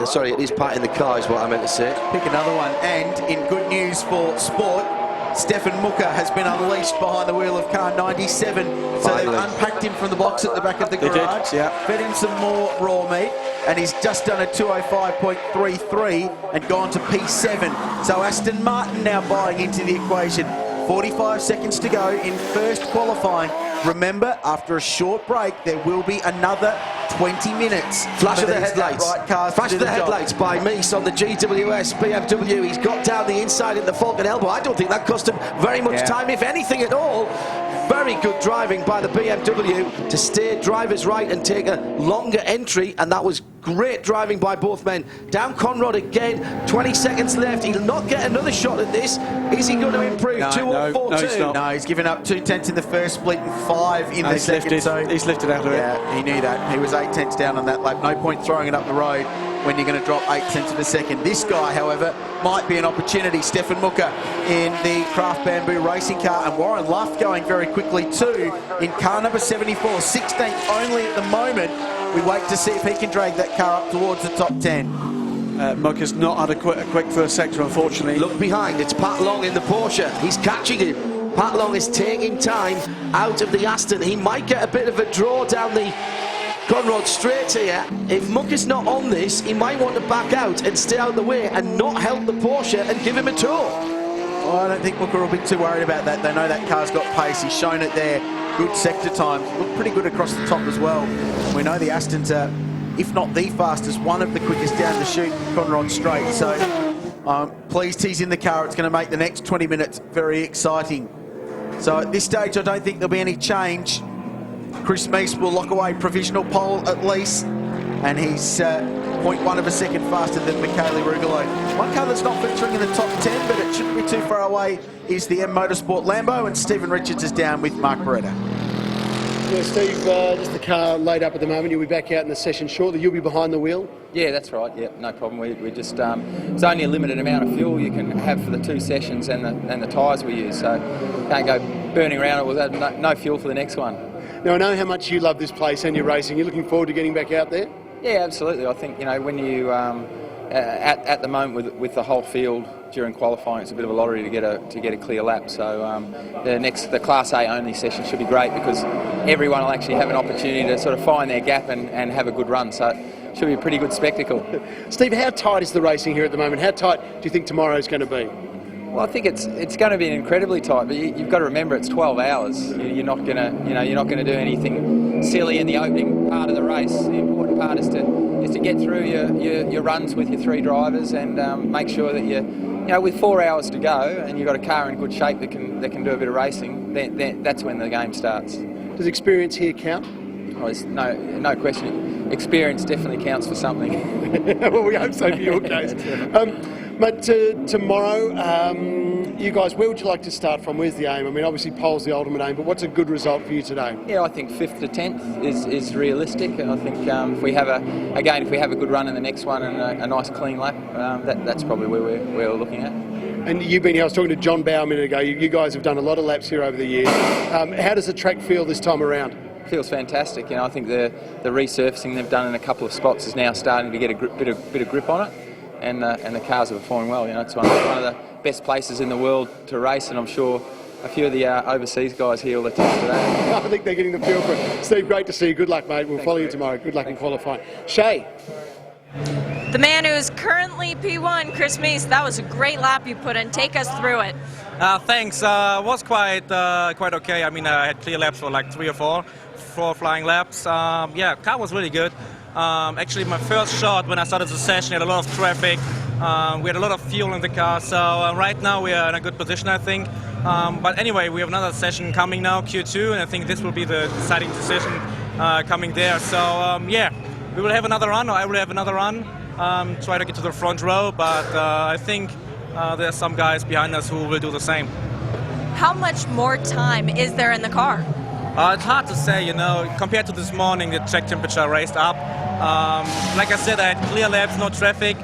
Sorry, it is Pat in the car is what I meant to say. Pick another one. And in good news for sport, Stefan Mucker has been unleashed behind the wheel of car 97. So they've unpacked him from the box at the back of the garage, fed him some more raw meat, and he's just done a 2:05.33 and gone to P7. So Aston Martin now buying into the equation. 45 seconds to go in first qualifying. Remember, after a short break, there will be another 20 minutes. Flash of the headlights. Flash of the headlights by Meese on the GWS BMW. He's got down the inside in the Falcon Elbow. I don't think that cost him very much time, if anything at all. Very good driving by the BMW to stay driver's right and take a longer entry, and that was great driving by both men. Down Conrad again, 20 seconds left. He'll not get another shot at this. Is he going to improve? 2:04.2. No, he's given up 2 tenths in the first split and 5 in the second. He's lifted out of it. Yeah, he knew that. He was 8 tenths down on that lap. No point throwing it up the road when you're going to drop 8 tenths of a second. This guy, however, might be an opportunity. Stefan Mucker in the Craft Bamboo racing car, and Warren Luff going very quickly too in car number 74, 16th only at the moment. We wait to see if he can drag that car up towards the top 10. Mucker's not had a quick first sector, unfortunately. Look behind, it's Pat Long in the Porsche. He's catching him. Pat Long is taking time out of the Aston. He might get a bit of a draw down the Conrad straight here. If Mucker's not on this, he might want to back out and stay out of the way and not help the Porsche and give him a tow. Well, I don't think Mucker will be too worried about that. They know that car's got pace. He's shown it there. Good sector times. Look pretty good across the top as well. We know the Astons are, if not the fastest, one of the quickest down the chute, Conrad straight. So pleased he's in the car. It's going to make the next 20 minutes very exciting. So at this stage, I don't think there'll be any change. Chris Meese will lock away provisional pole at least, and he's 0.1 of a second faster than Michele Rugolo. One car that's not featuring in the top 10, but it shouldn't be too far away, is the M Motorsport Lambo, and Stephen Richards is down with Mark Beretta. Yeah, Steve, just the car laid up at the moment. You'll be back out in the session shortly. You'll be behind the wheel. Yeah, that's right. Yeah, no problem. We just it's only a limited amount of fuel you can have for the 2 sessions and the tyres we use. So can't go burning around it with no fuel for the next one. Now I know how much you love this place and your racing. You're looking forward to getting back out there. Yeah, absolutely. I think when you at the moment with the whole field during qualifying, it's a bit of a lottery to get a clear lap. So the Class A only session should be great because everyone will actually have an opportunity to sort of find their gap and have a good run. So should be a pretty good spectacle. Steve, how tight is the racing here at the moment? How tight do you think tomorrow's going to be? Well, I think it's going to be incredibly tight, but you've got to remember it's 12 hours. You're not going to do anything silly in the opening part of the race. The important part is to get through your runs with your 3 drivers and make sure that with 4 hours to go and you've got a car in good shape that can do a bit of racing. Then that's when the game starts. Does experience here count? Oh, there's no question. Experience definitely counts for something. Well, we hope so for your case. Mate, tomorrow, you guys, where would you like to start from? Where's the aim? I mean, obviously pole's the ultimate aim, but what's a good result for you today? Yeah, I think 5th to 10th is realistic, and I think if we have a good run in the next one and a nice clean lap, that's probably where we're looking at. And you've been here, I was talking to John Bow a minute ago, you guys have done a lot of laps here over the years. How does the track feel this time around? Feels fantastic. I think the resurfacing they've done in a couple of spots is now starting to get a bit of grip on it. And the cars are performing well. It's one of the best places in the world to race, and I'm sure a few of the overseas guys here will attest to that. I think they're getting the feel for it. Steve, great to see you. Good luck, mate. We'll follow you tomorrow. Good luck in qualifying. Shay. The man who is currently P1, Chris Meese, that was a great lap you put in. Take us through it. Thanks. Was quite okay. I mean, I had clear laps for like 3 or 4 flying laps. Yeah, car was really good. Actually, my first shot when I started the session had a lot of traffic. We had a lot of fuel in the car, so right now we are in a good position, I think. But anyway, we have another session coming now, Q2, and I think this will be the deciding decision coming there. So yeah, we will have another run, or I will have another run, try to get to the front row, but I think there are some guys behind us who will do the same. How much more time is there in the car? It's hard to say, compared to this morning, the track temperature raised up. Like I said, I had clear laps, no traffic.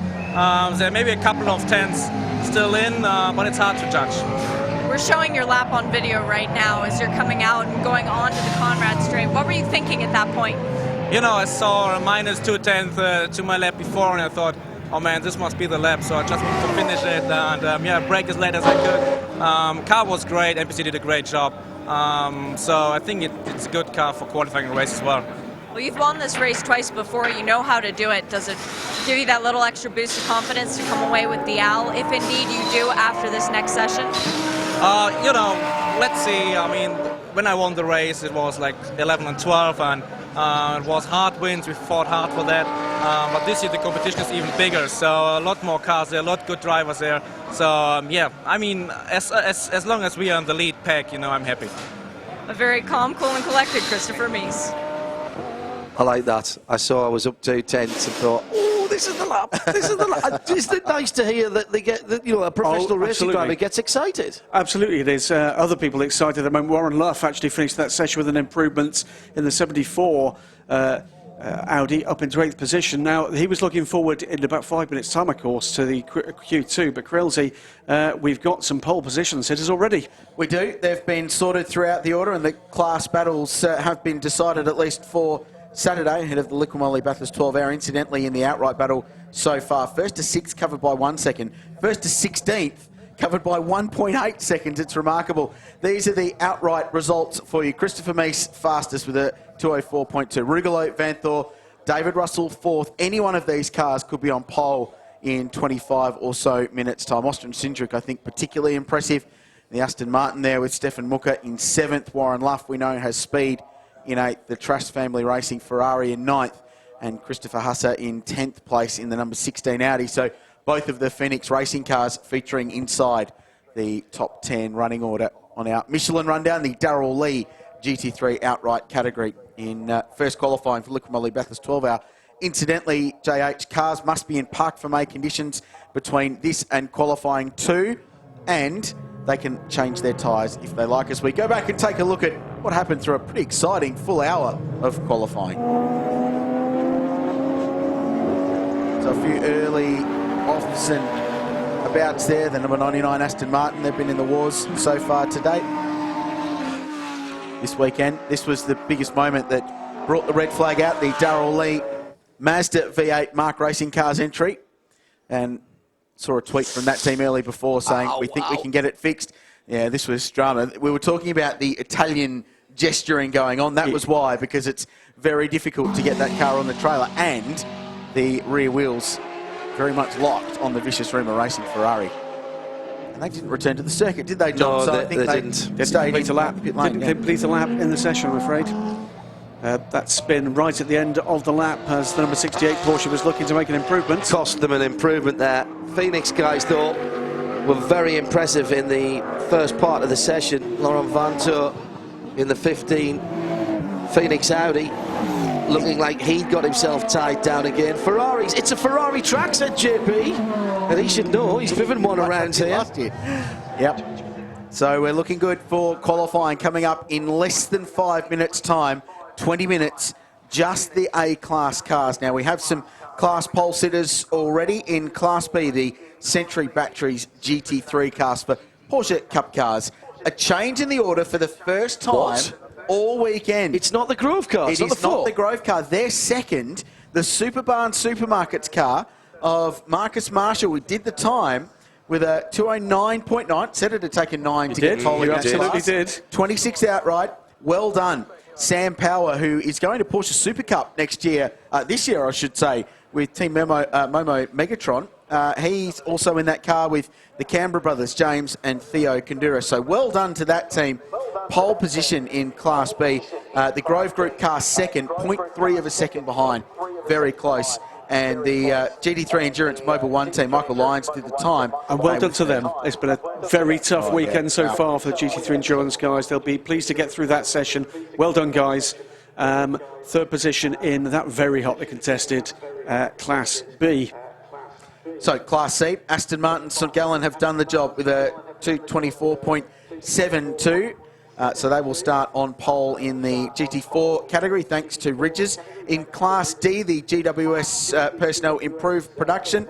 There may be a couple of tenths still in, but it's hard to judge. We're showing your lap on video right now as you're coming out and going on to the Conrad straight. What were you thinking at that point? I saw a minus 0.2 to my lap before, and I thought, oh man, this must be the lap, so I just wanted to finish it and yeah, brake as late as I could. Car was great, NPC did a great job. So I think it's a good car for qualifying a race as well. Well, you've won this race twice before. You know how to do it. Does it give you that little extra boost of confidence to come away with the Al, if indeed you do after this next session? Let's see. I mean, when I won the race, it was like 11 and 12, and it was hard wins. We fought hard for that. But this year the competition is even bigger, so a lot more cars there, a lot good drivers there. So yeah, I mean, as long as we are in the lead pack, I'm happy. A very calm, cool, and collected Christopher Meese. I like that. I was up 2 tenths and thought, oh, this is the lap. This is the lap. Isn't it nice to hear that they get that, a professional racing driver gets excited? Absolutely, it is. Other people excited at the moment. Warren Luff actually finished that session with an improvement in the 74 Audi up into 8th position. Now, he was looking forward in about 5 minutes' time, of course, to the Q2, but Krillsy, we've got some pole position sitters already. We do. They've been sorted throughout the order, and the class battles have been decided at least for Saturday ahead of the Liqui Moly Bathurst 12-hour. Incidentally, in the outright battle so far, 1st to 6th covered by 1 second, 1st to 16th covered by 1.8 seconds. It's remarkable. These are the outright results for you. Christopher Meese fastest with a 204.2. Rugolo, Vanthor, David Russell 4th. Any one of these cars could be on pole in 25 or so minutes' time. Austin Cindric, I think, particularly impressive. The Aston Martin there with Stefan Mucker in 7th. Warren Luff, we know, has speed in 8th. The Trask family racing Ferrari in 9th. And Christopher Husser in 10th place in the number 16 Audi. So both of the Phoenix racing cars featuring inside the top 10 running order on our Michelin rundown. The Darrell Lee GT3 outright category in first qualifying for Liqui Moly Bathurst 12-hour. Incidentally, JH, cars must be in park for May conditions between this and qualifying 2, and they can change their tyres if they like, as we go back and take a look at what happened through a pretty exciting full hour of qualifying. So a few early offs and abouts there. The number 99 Aston Martin, they've been in the wars so far to date. This weekend, this was the biggest moment that brought the red flag out, the Darrell Lee Mazda V8 Mark Racing Cars entry. And saw a tweet from that team early before saying, we think we can get it fixed. Yeah, this was drama. We were talking about the Italian gesturing going on. That was why, because it's very difficult to get that car on the trailer. And the rear wheels very much locked on the Vicious Rumour Racing Ferrari. And they didn't return to the circuit, did they, John? No, so they I think didn't. Didn't complete a lap. Didn't complete a lap in the session, I'm afraid. That spin right at the end of the lap as the number 68 Porsche was looking to make an improvement. Cost them an improvement there. Phoenix guys, though, were very impressive in the first part of the session. Laurent Vantour in the 15 Phoenix Audi, looking like he'd got himself tied down again. Ferraris, it's a Ferrari track, said JP, and he should know. He's driven one around here. Last year. Yep. So we're looking good for qualifying coming up in less than 5 minutes' time. 20 minutes, just the A-class cars. Now we have some class pole sitters already in Class B, the Century Batteries GT3 cars for Porsche Cup cars. A change in the order for the first time all weekend. It's not the Grove car. It is not the Grove car. They're second. The Superbarn Supermarkets car of Marcus Marshall. We did the time with a 209.9. Said it had taken 9 to get pole in that absolutely class. did. 26 outright. Well done. Sam Power, who is going to Porsche Super Cup next year, this year I should say, with Team Momo Megatron. He's also in that car with the Canberra brothers, James and Theo Kandura. So well done to that team. Pole position in Class B. The Grove Group car second, 0.3 of a second behind. Very close. And the GT3 Endurance Mobile 1 team, Michael Lyons, did the time. And well done to them. It's been a very tough weekend so far for the GT3 Endurance guys. They'll be pleased to get through that session. Well done, guys. Third position in that very hotly contested Class B. So Class C, Aston Martin, St Gallen have done the job with a 224.72. So they will start on pole in the GT4 category, thanks to Ridges. In Class D, the GWS personnel improved production.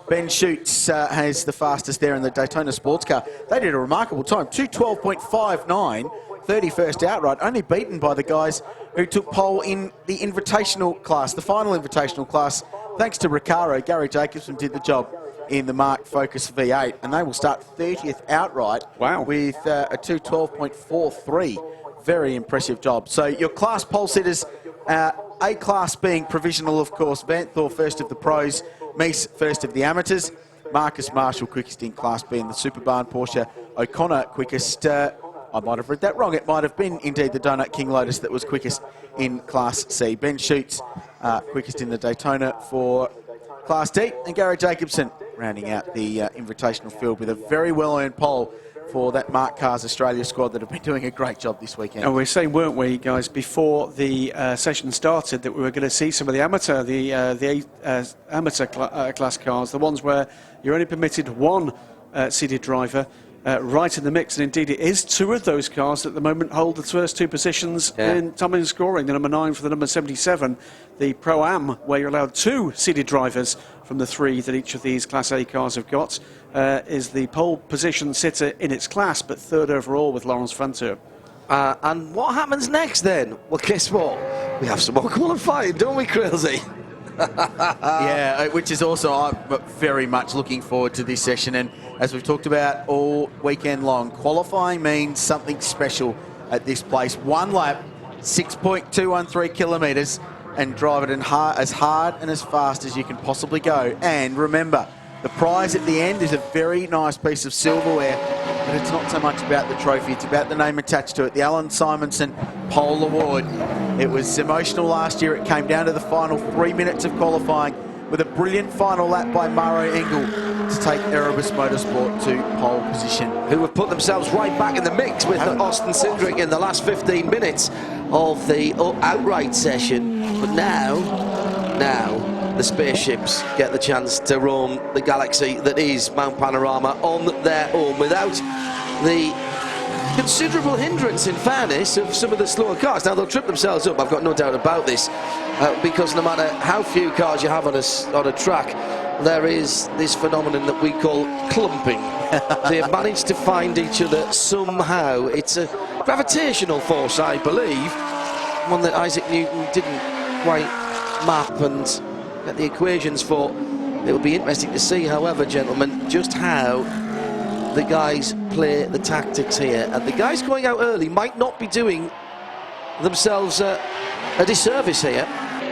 Ben Schutz has the fastest there in the Daytona sports car. They did a remarkable time, 212.59, 31st outright, only beaten by the guys who took pole in the invitational class, the final invitational class, thanks to Recaro. Gary Jacobson did the job in the Mark Focus V8, and they will start 30th outright with a 212.43. Very impressive job. So your class pole sitters, A class being provisional, of course. Vanthor first of the pros, Meese first of the amateurs, Marcus Marshall quickest in Class B, and the Superbarn Porsche O'Connor quickest. I might have read that wrong. It might have been indeed the Donut King Lotus that was quickest in Class C. Ben Schutz quickest in the Daytona for Class D, and Gary Jacobson rounding out the invitational field with a very well-earned pole for that Mark Cars Australia squad that have been doing a great job this weekend. And we were saying, weren't we, guys, before the session started, that we were going to see some of the amateur, amateur class cars, the ones where you're only permitted one seated driver right in the mix, and indeed it is. Two of those cars at the moment hold the first two positions in time and scoring. The number 9 for the number 77, the Pro-Am, where you're allowed two seated drivers from the three that each of these Class A cars have got, is the pole position sitter in its class, but third overall with Lawrence Fantour. And what happens next then? Well, guess what? We have some more qualifying, don't we, Crazy? Yeah, which is also, I'm very much looking forward to this session. And as we've talked about all weekend long, qualifying means something special at this place. One lap, 6.213 kilometres, and drive it as hard and as fast as you can possibly go. And remember, the prize at the end is a very nice piece of silverware, but it's not so much about the trophy, it's about the name attached to it, the Alan Simonson Pole Award. It was emotional last year. It came down to the final 3 minutes of qualifying with a brilliant final lap by Maro Engel to take Erebus Motorsport to pole position. Who have put themselves right back in the mix with Austin Cindric in the last 15 minutes of the outright session. But now the spaceships get the chance to roam the galaxy that is Mount Panorama on their own without the considerable hindrance, in fairness, of some of the slower cars. Now, they'll trip themselves up, I've got no doubt about this, because no matter how few cars you have on a track, there is this phenomenon that we call clumping. They have managed to find each other somehow. It's a gravitational force, I believe, one that Isaac Newton didn't quite map and get the equations for. It will be interesting to see, however, gentlemen, just how the guys play the tactics here. And the guys going out early might not be doing themselves a disservice here.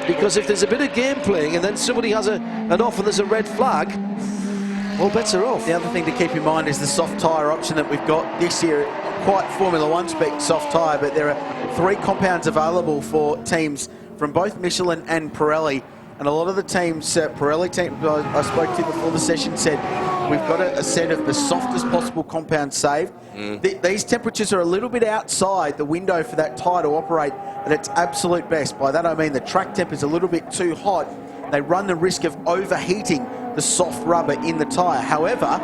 because if there's a bit of game playing and then somebody has an off and there's a red flag, all bets are off. The other thing to keep in mind is the soft tyre option that we've got this year. Quite Formula One spec soft tyre, but there are 3 compounds available for teams from both Michelin and Pirelli. And a lot of the teams, Pirelli team I spoke to before the session, said we've got a set of the softest possible compound saved. These temperatures are a little bit outside the window for that tyre to operate at its absolute best. By that I mean the track temp is a little bit too hot. They run the risk of overheating the soft rubber in the tyre. However,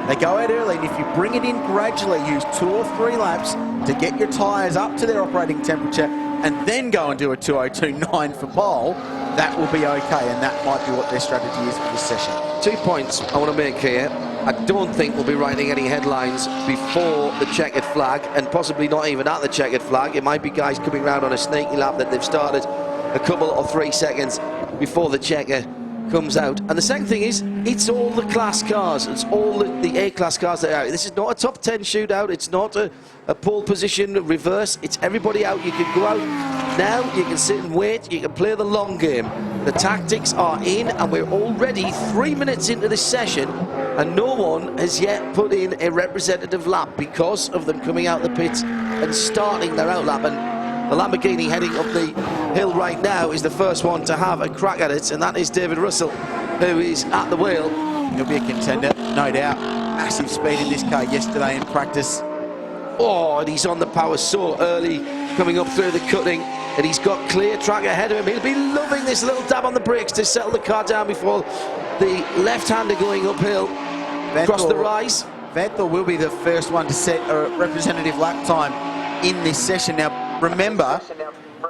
they go out early, and if you bring it in gradually, use 2 or 3 laps to get your tyres up to their operating temperature, and then go and do a 2:02.9 for pole, that will be okay, and that might be what their strategy is for this session. 2 points I want to make here. I don't think we'll be writing any headlines before the checkered flag, and possibly not even at the checkered flag. It might be guys coming round on a sneaky lap that they've started a couple or 3 seconds before the checker comes out. And the second thing is, it's all the class cars. It's all the A-class cars that are out. This is not a top 10 shootout. It's not a pole position reverse. It's everybody out. You can go out now, you can sit and wait, you can play the long game. The tactics are in, and we're already 3 minutes into this session, and no one has yet put in a representative lap because of them coming out the pits and starting their out lap. And the Lamborghini heading up the hill right now is the first one to have a crack at it, and that is David Russell, who is at the wheel. He'll be a contender, no doubt. Massive speed in this car yesterday in practice. Oh, and he's on the power so early, coming up through the cutting, and he's got clear track ahead of him. He'll be loving this little dab on the brakes to settle the car down before the left-hander going uphill across the rise. Vettel will be the first one to set a representative lap time in this session. Now, remember,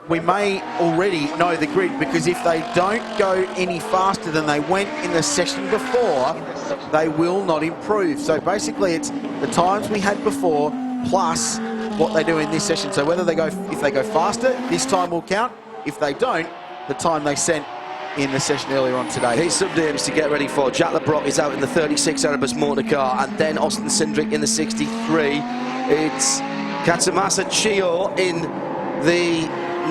we may already know the grid, because if they don't go any faster than they went in the session before, they will not improve. So basically it's the times we had before plus what they do in this session. So whether if they go faster, this time will count. If they don't, the time they sent in the session earlier on today. Here's some names to get ready for. Jack LeBrock is out in the 36 Erebus motor car, and then Austin Cindric in the 63. It's Katsumasa Chio in the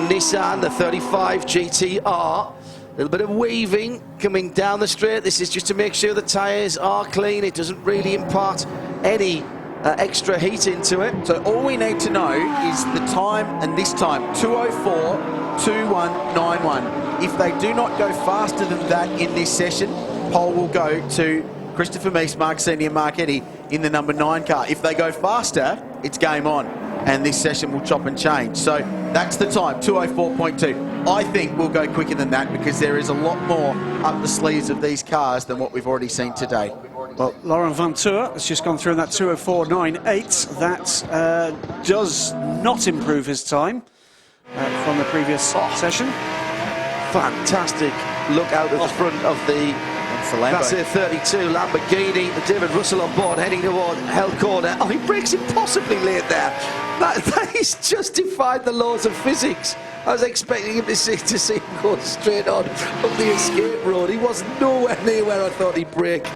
Nissan, the 35 GTR. A little bit of weaving coming down the straight. This is just to make sure the tyres are clean. It doesn't really impart any extra heat into it. So all we need to know is the time, and this time 2:04.21.91. If they do not go faster than that in this session, pole will go to Christopher Meese, Mark Senior, Mark Eddy in the number 9 car. If they go faster, it's game on, and this session will chop and change. So that's the time, 2:04.2. I think we'll go quicker than that, because there is a lot more up the sleeves of these cars than what we've already seen today. Well, Laurent Vantour has just gone through in that 2:04.98. That does not improve his time from the previous session. Fantastic look out at the front of the Class A 32 Lamborghini. David Russell on board, heading toward Hell Corner. Oh, he brakes impossibly late there. That is just defied the laws of physics. I was expecting him to see him go straight on up the escape road. He was nowhere near where I thought he'd brake.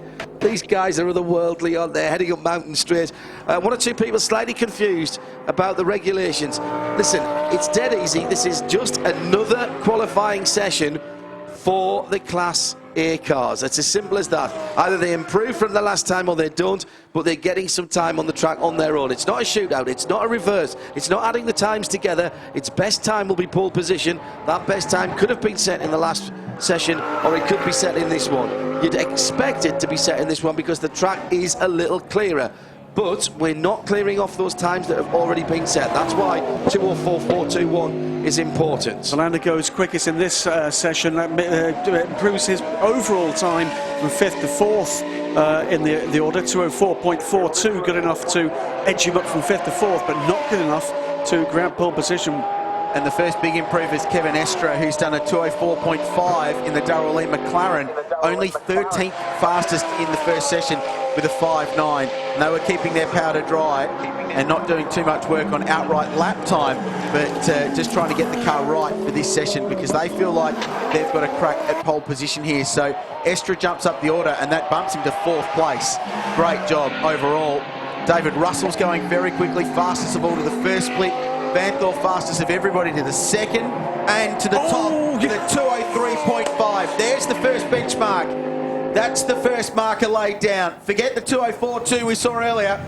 These guys are otherworldly on there, heading up Mountain Straight. 1 or 2 people slightly confused about the regulations. Listen, it's dead easy. This is just another qualifying session for the Class A cars. It's as simple as that. Either they improve from the last time or they don't, but they're getting some time on the track on their own. It's not a shootout, it's not a reverse, it's not adding the times together. Its best time will be pole position. That best time could have been set in the last session, or it could be set in this one. You'd expect it to be set in this one because the track is a little clearer. But we're not clearing off those times that have already been set. That's why 2:04.421 is important. Zalander goes quickest in this session. Improves his overall time from 5th to 4th in the order. 2:04.42, good enough to edge him up from 5th to 4th, but not good enough to grab pole position. And the first big improver is Kevin Estra, who's done a 2:04.5 in the Darrell Lee McLaren. Only 13th fastest in the first session with a 5.9. And they were keeping their powder dry and not doing too much work on outright lap time, but just trying to get the car right for this session, because they feel like they've got a crack at pole position here. So Estra jumps up the order, and that bumps him to 4th place. Great job overall. David Russell's going very quickly, fastest of all to the first split. Vanthor fastest of everybody to the second. and to the top with a 203.5. There's the first benchmark. That's the first marker laid down. Forget the 204.2 we saw earlier.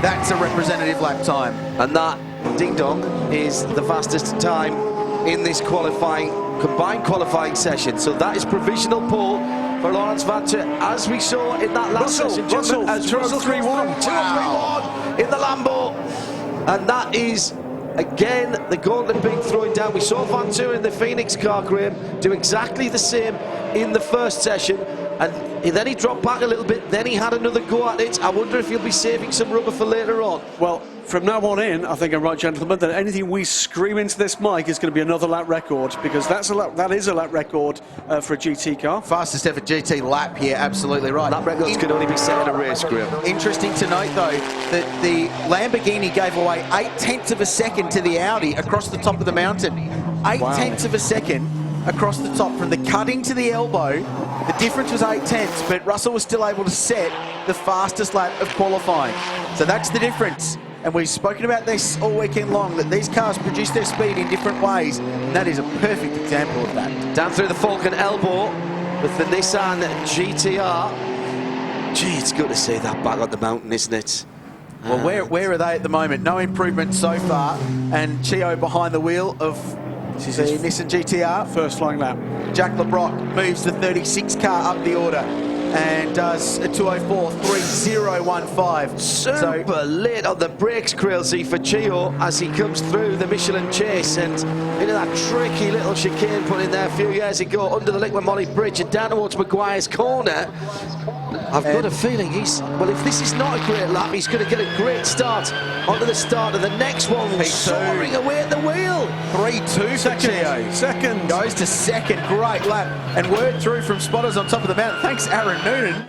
That's a representative lap time. And that, ding dong, is the fastest time in this combined qualifying session. So that is provisional pole for Lawrence Venter, as we saw in that last session. Russell, as 203.1. 203.1 in the Lambo. And that is, again, the gauntlet being thrown down. We saw Venter in the Phoenix car, Graham, do exactly the same in the first session. And then he dropped back a little bit, then he had another go at it. I wonder if he'll be saving some rubber for later on. Well, from now on in, I think I'm right, gentlemen, that anything we scream into this mic is going to be another lap record, because that is a lap record for a GT car. Fastest ever GT lap here, absolutely right. Lap records can only be set in a race, Graham. Interesting to note, though, that the Lamborghini gave away 0.8 of a second to the Audi across the top of the mountain. 0.8 of a second across the top, from the cutting to the elbow. The difference was 0.8, but Russell was still able to set the fastest lap of qualifying. So that's the difference. And we've spoken about this all weekend long, that these cars produce their speed in different ways. And that is a perfect example of that. Down through the Falcon elbow with the Nissan GTR. Gee, it's good to see that back on the mountain, isn't it? Well, where are they at the moment? No improvement so far. And Chio behind the wheel of the Nissan GTR. First flying lap. Jack LeBrock moves the 36 car up the order and does a 204.3015. Super late on the brakes, Crailsey, for Chio as he comes through the Michelin Chase and into that tricky little chicane put in there a few years ago under the Liqui Moly Bridge and down towards Maguire's corner. I've got a feeling well, if this is not a great lap, he's going to get a great start onto the start of the next one. Soaring away at the wheel. 3-2 for Chio. Second. Goes to second. Great lap. And word through from spotters on top of the mountain. Thanks, Aaron Noonan.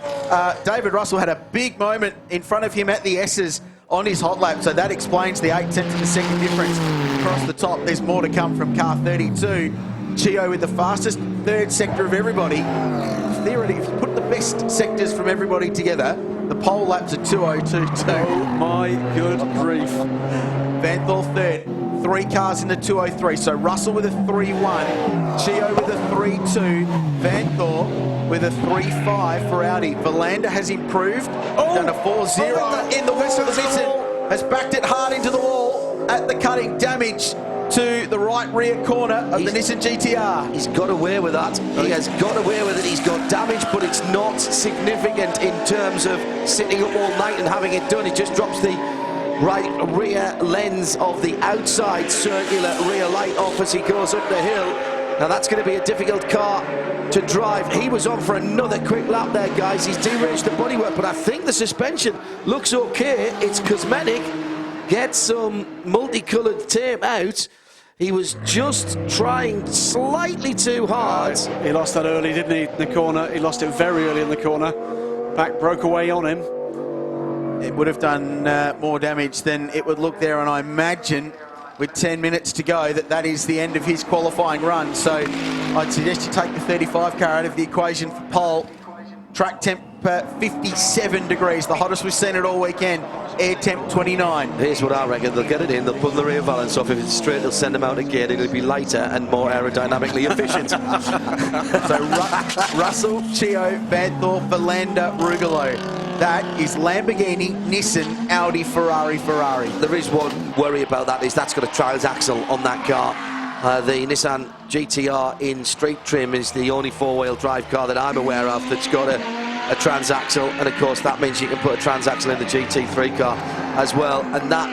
David Russell had a big moment in front of him at the S's on his hot lap, so that explains the 0.8 of a second difference across the top. There's more to come from car 32. Chio with the fastest third sector of everybody. Theoretically, if you put the best sectors from everybody together, the pole lap's a 2:02.2. Oh my good grief. Vanthor third. 3 cars in the 2:03. So Russell with a 3.1, Chio with a 3.2, Vanthor with a 3.5 for Audi. Verlander has improved, done a 4.0 in the wall. The Nissan has backed it hard into the wall at the cutting. Damage to the right rear corner of the Nissan GTR. He's got away with that. He has got away with it. He's got damage, but it's not significant in terms of sitting up all night and having it done. It just drops the right rear lens of the outside circular rear light off as he goes up the hill. Now that's going to be a difficult car to drive. He was on for another quick lap there, guys. He's deranged the bodywork, but I think the suspension looks okay. It's cosmetic. Get some multicoloured tape out. He was just trying slightly too hard. He lost that early, didn't he, in the corner? He lost it very early in the corner. Back broke away on him. It would have done more damage than it would look there, and I imagine with 10 minutes to go that is the end of his qualifying run. So I'd suggest you take the 35 car out of the equation for pole. Track temp 57 degrees, the hottest we've seen it all weekend. Air temp 29. Here's what I reckon. They'll get it in, they'll pull the rear valance off. If it's straight, they'll send them out again. It'll be lighter and more aerodynamically efficient. So Russell, Chio, Vanthor, Verlander, Rugolo. That is Lamborghini, Nissan, Audi, Ferrari. There is one worry about that, is that's got a trials axle on that car. The Nissan GTR in straight trim is the only four-wheel drive car that I'm aware of that's got a transaxle, and of course that means you can put a transaxle in the GT3 car as well. And that,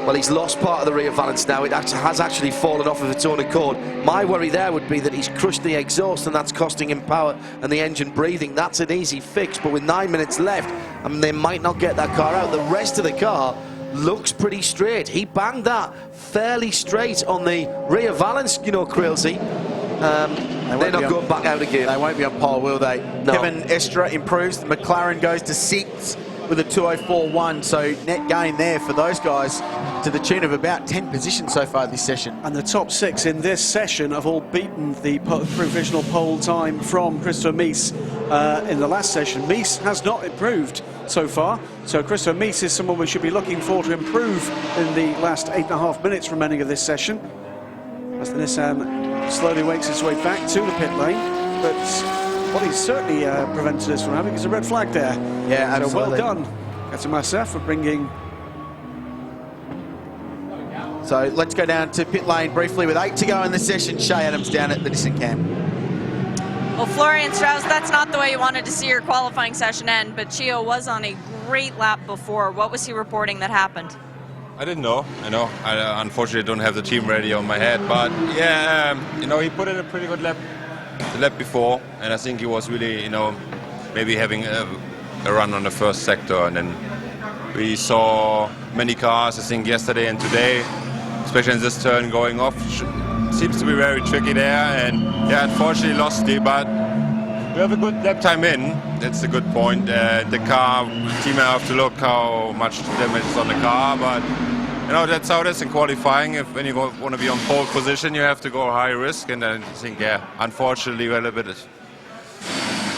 well, he's lost part of the rear valance now. It has actually fallen off of its own accord. My worry there would be that he's crushed the exhaust and that's costing him power and the engine breathing. That's an easy fix, but with 9 minutes left, I mean, they might not get that car out. The rest of the car looks pretty straight. He banged that fairly straight on the rear valance, you know, Crailsey. They're not going back out again. They won't be on pole, will they? No. Kevin Estra improves. McLaren goes to 6th with a 2:04.1. So net gain there for those guys to the tune of about 10 positions so far this session. And the top 6 in this session have all beaten the provisional pole time from Christopher Mies in the last session. Mies has not improved so far. So Christopher Mies is someone we should be looking for to improve in the last 8.5 minutes remaining of this session. As the Nissan slowly makes his way back to the pit lane, but what he's certainly prevented us from having is a red flag there. Yeah, so absolutely. well done, Katamasa, for bringing. So let's go down to pit lane briefly with 8 to go in the session. Shay Adams down at the Nissan cam. Well, Florian Strauss, that's not the way you wanted to see your qualifying session end, but Chio was on a great lap before. What was he reporting that happened? I didn't know. I unfortunately don't have the team radio on my head, but yeah, he put in a pretty good lap the lap before, and I think he was really, maybe having a run on the first sector, and then we saw many cars, I think, yesterday and today, especially in this turn going off. Seems to be very tricky there, and yeah, unfortunately lost it, but we have a good lap time in. That's a good point. The car, team have to look how much damage is on the car, but that's how it is in qualifying. When you want to be on pole position, you have to go high risk, and then I think, yeah, unfortunately, we had a bit of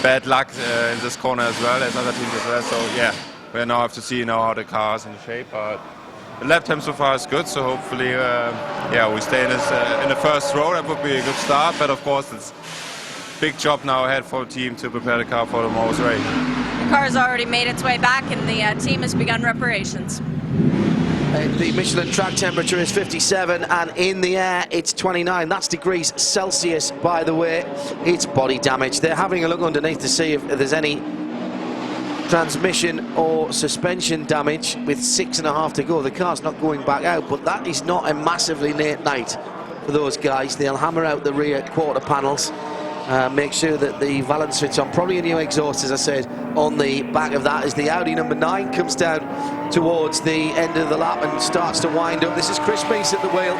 bad luck in this corner as well as other teams as well. So yeah, we now have to see how the car is in shape. But the lap time so far is good, so hopefully, we stay in the first row. That would be a good start. But of course, it's a big job now ahead for the team to prepare the car for tomorrow's race. The car's already made its way back, and the team has begun reparations. The Michelin track temperature is 57, and in the air it's 29. That's degrees Celsius, by the way. It's body damage. They're having a look underneath to see if there's any transmission or suspension damage with 6.5 to go. The car's not going back out, but that is not a massively late night for those guys. They'll hammer out the rear quarter panels, make sure that the valance fits on. Probably a new exhaust, as I said, on the back of that as the Audi number 9 comes down towards the end of the lap and starts to wind up. This is Chris Meese at the wheel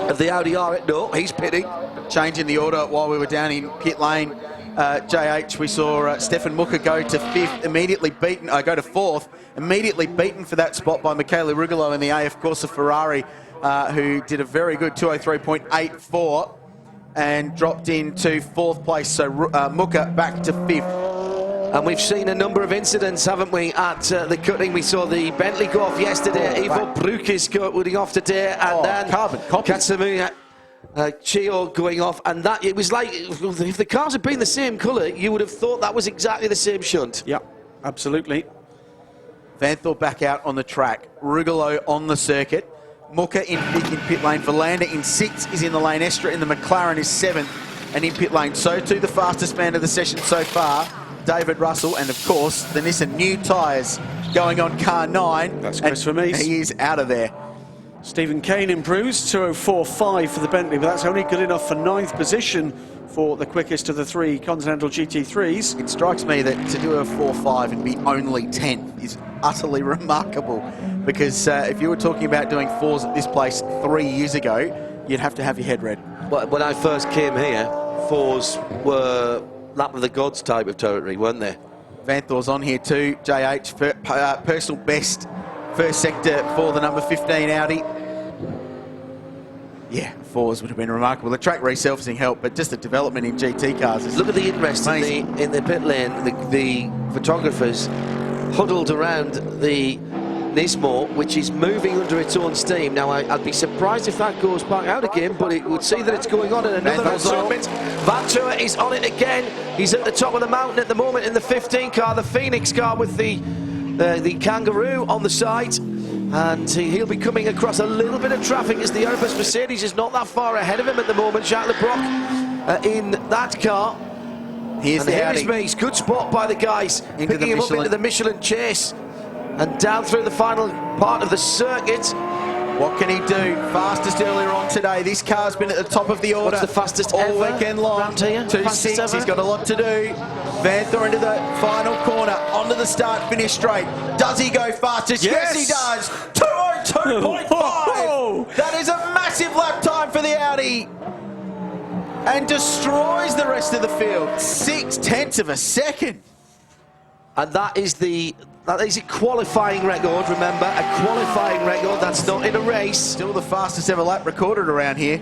of the Audi R8. No, he's pitting. Changing the order while we were down in pit lane. JH, we saw Stefan Mucker go to 5th, immediately beaten, go to 4th, immediately beaten for that spot by Michele Rugolo in the AF Corsa Ferrari, who did a very good 203.84 and dropped into 4th place. So Mucker back to 5th. And we've seen a number of incidents, haven't we, at the cutting. We saw the Bentley go off yesterday, Ivo Brukis going off today, and then Katsumiya Chio going off, and that it was like if the cars had been the same colour, you would have thought that was exactly the same shunt. Yeah, absolutely. Vanthor back out on the track, Rugolo on the circuit, Mucker in 5th in pit lane, Verlander in 6th is in the lane, Estra in the McLaren is 7th and in pit lane. So too the fastest man of the session so far, David Russell, and of course the Nissan new tyres going on car 9. That's Chris Vermees. He is out of there. Stephen Kane improves, 2:04.5 for the Bentley, but that's only good enough for 9th position for the quickest of the 3 Continental GT3s. It strikes me that to do a 4.5 and be only 10th is utterly remarkable, because if you were talking about doing 4s at this place 3 years ago, you'd have to have your head read. When I first came here, 4s were lap of the gods type of territory, weren't they? Vanthor's on here too, JH, personal best first sector for the number 15 Audi. Yeah, 4s would have been remarkable. The track resurfacing helped, but just the development in GT cars is Look at the interest in the pit lane. The photographers huddled around the Nismo, which is moving under its own steam. Now, I'd be surprised if that goes back out again, but it would see that it's going on in another assignment. Vantua is on it again. He's at the top of the mountain at the moment in the 15 car, the Phoenix car with the Kangaroo on the side. And he'll be coming across a little bit of traffic as the Airbus Mercedes is not that far ahead of him at the moment. Jacques Lebrock in that car. Here's the Audi. Here is Good spot by the guys, picking him up into the Michelin chase and down through the final part of the circuit. What can he do? Fastest earlier on today. This car's been at the top of the order. What's the fastest all ever weekend long. 2.6. He's got a lot to do. Vanthor into the final corner, onto the start-finish straight. Does he go fastest? Yes, he does. 202.5. That is a massive lap time for the Audi, and destroys the rest of the field. 0.6 of a second. And that is a qualifying record, remember, a qualifying record, that's not in a race. Still the fastest ever lap recorded around here.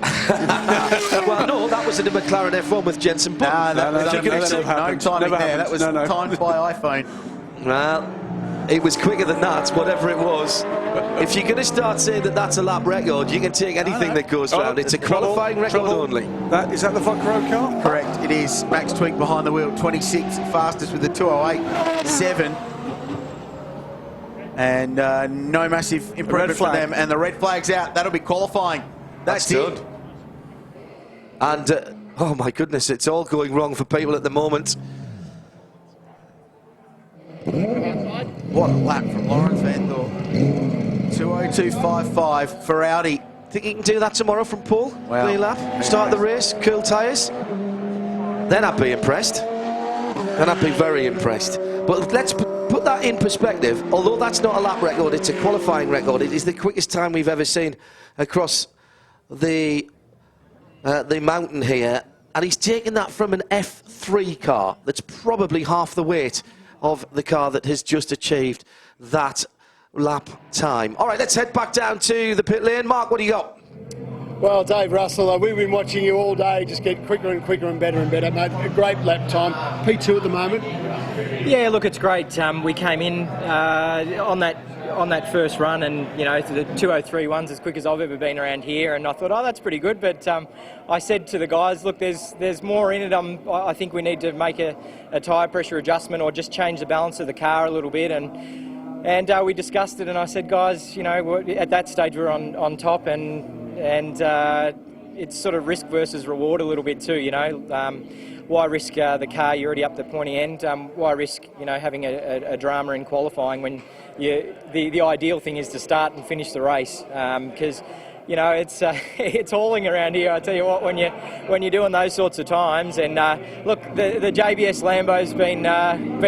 Well, no, that was in a McLaren F1 with Jensen Button. No timing there. That was timed by iPhone. Well, it was quicker than that, whatever it was. If you're going to start saying that that's a lap record, you can take anything that goes round. It's a qualifying record only. Is that the Vocaro car? Correct, it is. Max Twig behind the wheel, 26th fastest with the 2:08.7. And no massive improvement for them. And the red flag's out. That'll be qualifying. That's good. And, oh my goodness, it's all going wrong for people at the moment. What a lap from Lawrence Vendor. 2:02.55 for Audi. Think he can do that tomorrow from Paul? Well, clean lap, start the race, cool tyres. Then I'd be impressed. Then I'd be very impressed. But let's put that in perspective. Although that's not a lap record, it's a qualifying record. It is the quickest time we've ever seen across the mountain here. And he's taken that from an F3 car that's probably half the weight of the car that has just achieved that lap time. All right, let's head back down to the pit lane. Mark, what do you got? Well, Dave Russell, we've been watching you all day just get quicker and quicker and better, mate. A great lap time. P2 at the moment. Yeah, look, it's great. We came in on that first run, and you know, the 2:03.1's as quick as I've ever been around here, and I thought, oh, that's pretty good. But I said to the guys, look, there's more in it. I think we need to make a tyre pressure adjustment or just change the balance of the car a little bit, and we discussed it, and I said, guys, you know, at that stage we're on top, and it's sort of risk versus reward a little bit too, you know. Why risk the car? You're already up the pointy end. Why risk, you know, having a drama in qualifying when the ideal thing is to start and finish the race? Because you know, it's hauling around here. I tell you what, when you're doing those sorts of times, and look, the JBS Lambo's been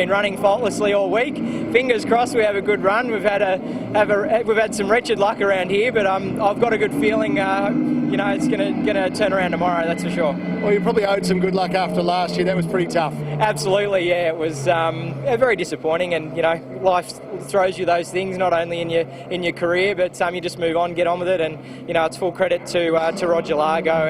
running faultlessly all week. Fingers crossed we have a good run. We've had some wretched luck around here, but I've got a good feeling. You know, it's gonna turn around tomorrow. That's for sure. Well, you probably owed some good luck after last year. That was pretty tough. Absolutely, yeah. It was very disappointing, and you know, life throws you those things, not only in your career, but you just move on, get on with it, and you know, it's full credit to Roger Largo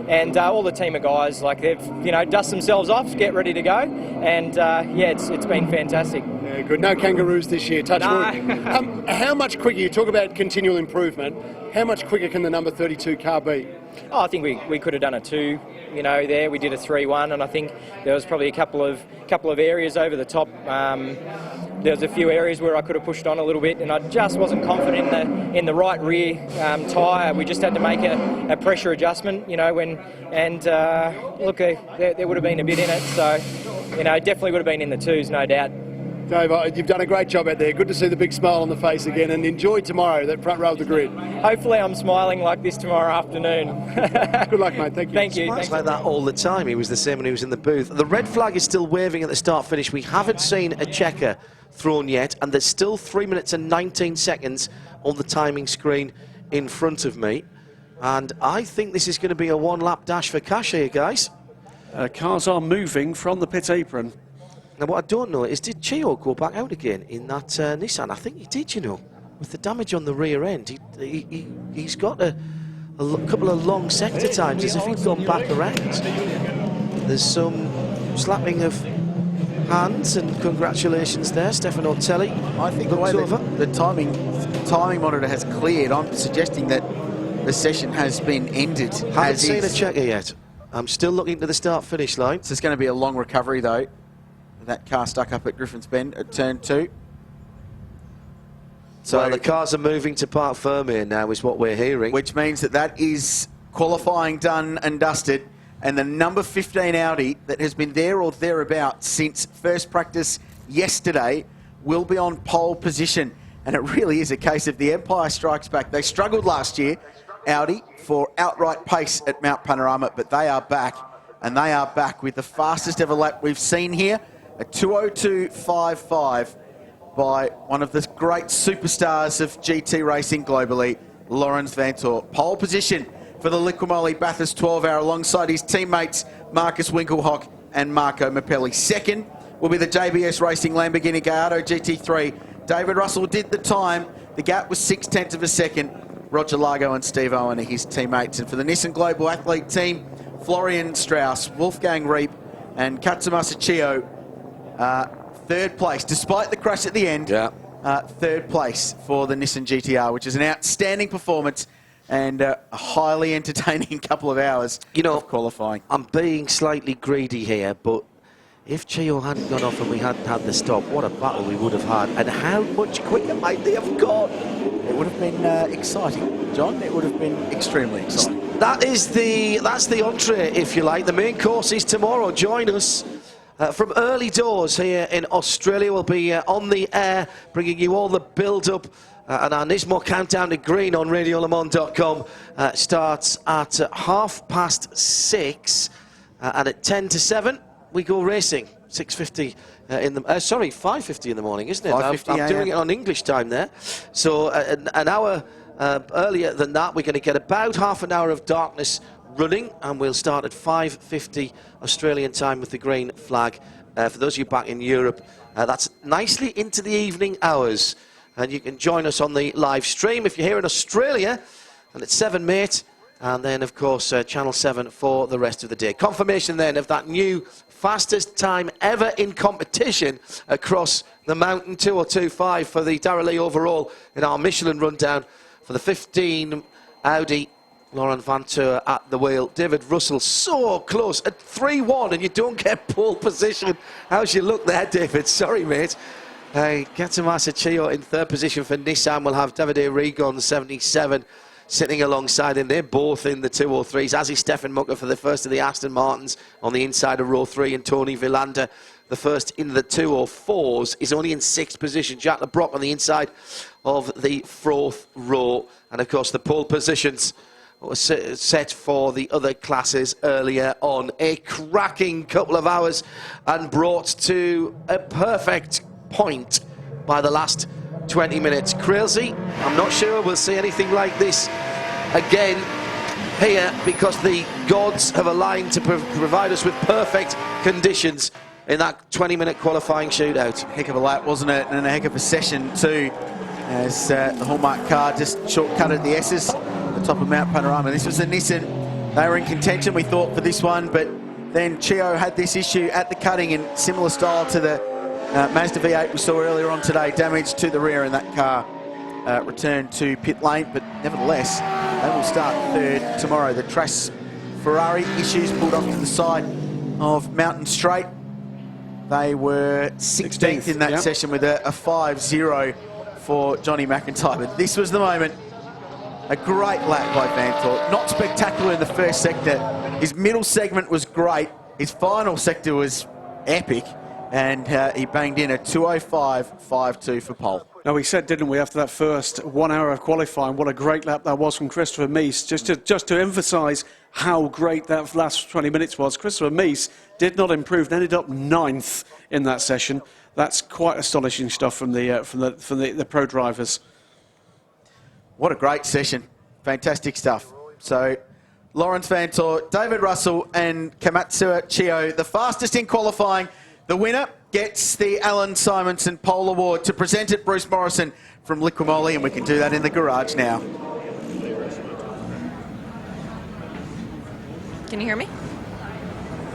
and all the team of guys. Like, they've, you know, dust themselves off, get ready to go, and yeah, it's been fantastic. Yeah, good. No kangaroos this year, touch wood. How much quicker, you talk about continual improvement, how much quicker can the number 32 car be? Oh, I think we could have done a 2, you know, there. We did a 3-1, and I think there was probably a couple of areas over the top. There was a few areas where I could have pushed on a little bit, and I just wasn't confident in the right rear tyre. We just had to make a pressure adjustment, you know, look, there would have been a bit in it, so, you know, definitely would have been in the 2s, no doubt. Dave, you've done a great job out there. Good to see the big smile on the face again, and enjoy tomorrow, that front row of the grid. Hopefully I'm smiling like this tomorrow afternoon. Good luck, mate. Thank you. Thank you. It's like that all the time. He was the same when he was in the booth. The red flag is still waving at the start-finish. We haven't seen a checker thrown yet, and there's still 3 minutes and 19 seconds on the timing screen in front of me. And I think this is going to be a one-lap dash for cash here, guys. Cars are moving from the pit apron. Now, what I don't know is, did Chio go back out again in that Nissan? I think he did, you know, with the damage on the rear end. He's got a couple of long sector times, as if he'd gone back around. There's some slapping of hands, and congratulations there, Stefano Telli. I think the way the timing monitor has cleared, I'm suggesting that the session has been ended. Haven't seen a checker yet. I'm still looking to the start-finish line. So it's going to be a long recovery, though. That car stuck up at Griffin's Bend at turn 2. So the cars are moving to Parc Fermé now, is what we're hearing. Which means that is qualifying done and dusted. And the number 15 Audi that has been there or thereabouts since first practice yesterday will be on pole position. And it really is a case of the Empire strikes back. They struggled last year, Audi, for outright pace at Mount Panorama, but they are back. And they are back with the fastest ever lap we've seen here. A 2:02.55 by one of the great superstars of GT racing globally, Lawrence Vanthoor. Pole position for the Liqui Moly Bathurst 12-hour alongside his teammates Marcus Winkelhock and Marco Mappelli. Second will be the JBS Racing Lamborghini Gallardo GT3. David Russell did the time. The gap was 0.6 of a second. Roger Largo and Steve Owen are his teammates. And for the Nissan Global Athlete team, Florian Strauss, Wolfgang Reep and Katsumasa Chio, third place, despite the crash at the end. Yeah. third place for the Nissan GTR, which is an outstanding performance and a highly entertaining couple of hours of qualifying. I'm being slightly greedy here, but if Chio hadn't gone off and we hadn't had the stop, what a battle we would have had, and how much quicker might they have gone? It would have been exciting, John. It would have been extremely exciting. That's the entree, if you like. The main course is tomorrow. Join us from early doors here in Australia. We'll be on the air, bringing you all the build-up. And our Nismo Countdown to Green on RadioLeMans.com starts at 6:30, and at 10 to 7 we go racing. 6:50 in the 5:50 in the morning, isn't it? I'm doing it on English time there. So an hour earlier than that, we're going to get about half an hour of darkness running, and we'll start at 5:50 Australian time with the green flag. For those of you back in Europe, that's nicely into the evening hours. And you can join us on the live stream if you're here in Australia, and it's 7, mate. And then, of course, Channel 7 for the rest of the day. Confirmation then of that new fastest time ever in competition across the mountain, 2:02.5 for the Darragh overall in our Michelin rundown for the 15 Audi. Laurent Vanteur at the wheel. David Russell so close at 3-1, and you don't get pole position. How's you look there, David? Sorry, mate. Katamasa Chio in third position for Nissan. We'll have Davide Rigon, 77, sitting alongside him. They're both in the 203s, as is Stefan Mucker for the first of the Aston Martins on the inside of row 3, and Tony Villander, the first in the 204s, is only in 6th position. Jack LeBrock on the inside of the 4th row. And, of course, the pole positions were set for the other classes earlier on. A cracking couple of hours and brought to a perfect point by the last 20 minutes. Crazy, I'm not sure we'll see anything like this again here, because the gods have aligned to provide us with perfect conditions in that 20-minute qualifying shootout. Heck of a lap, wasn't it? And a heck of a session too, as the Hallmark car just shortcutted the S's at the top of Mount Panorama. This was a Nissan. They were in contention, we thought, for this one, but then Chio had this issue at the cutting in similar style to the Mazda V8 we saw earlier on today. Damage to the rear, and that car returned to pit lane, but nevertheless they will start third tomorrow. The Trass Ferrari issues pulled off to the side of Mountain Straight. They were 16th in that session with a 5-0 for Johnny McIntyre. But this was the moment. A great lap by Vanthorpe. Not spectacular in the first sector. His middle segment was great. His final sector was epic. And he banged in a 2:05.52 for pole. Now, we said, didn't we, after that first 1 hour of qualifying, what a great lap that was from Christopher Meese. Just to emphasise how great that last 20 minutes was, Christopher Meese did not improve, ended up 9th in that session. That's quite astonishing stuff from the pro drivers. What a great session. Fantastic stuff. So, Lawrence Vantor, David Russell and Kamatsu Chio, the fastest in qualifying. The winner gets the Alan Simonson Pole Award. To present it, Bruce Morrison from Liqui Moly, and we can do that in the garage now. Can you hear me?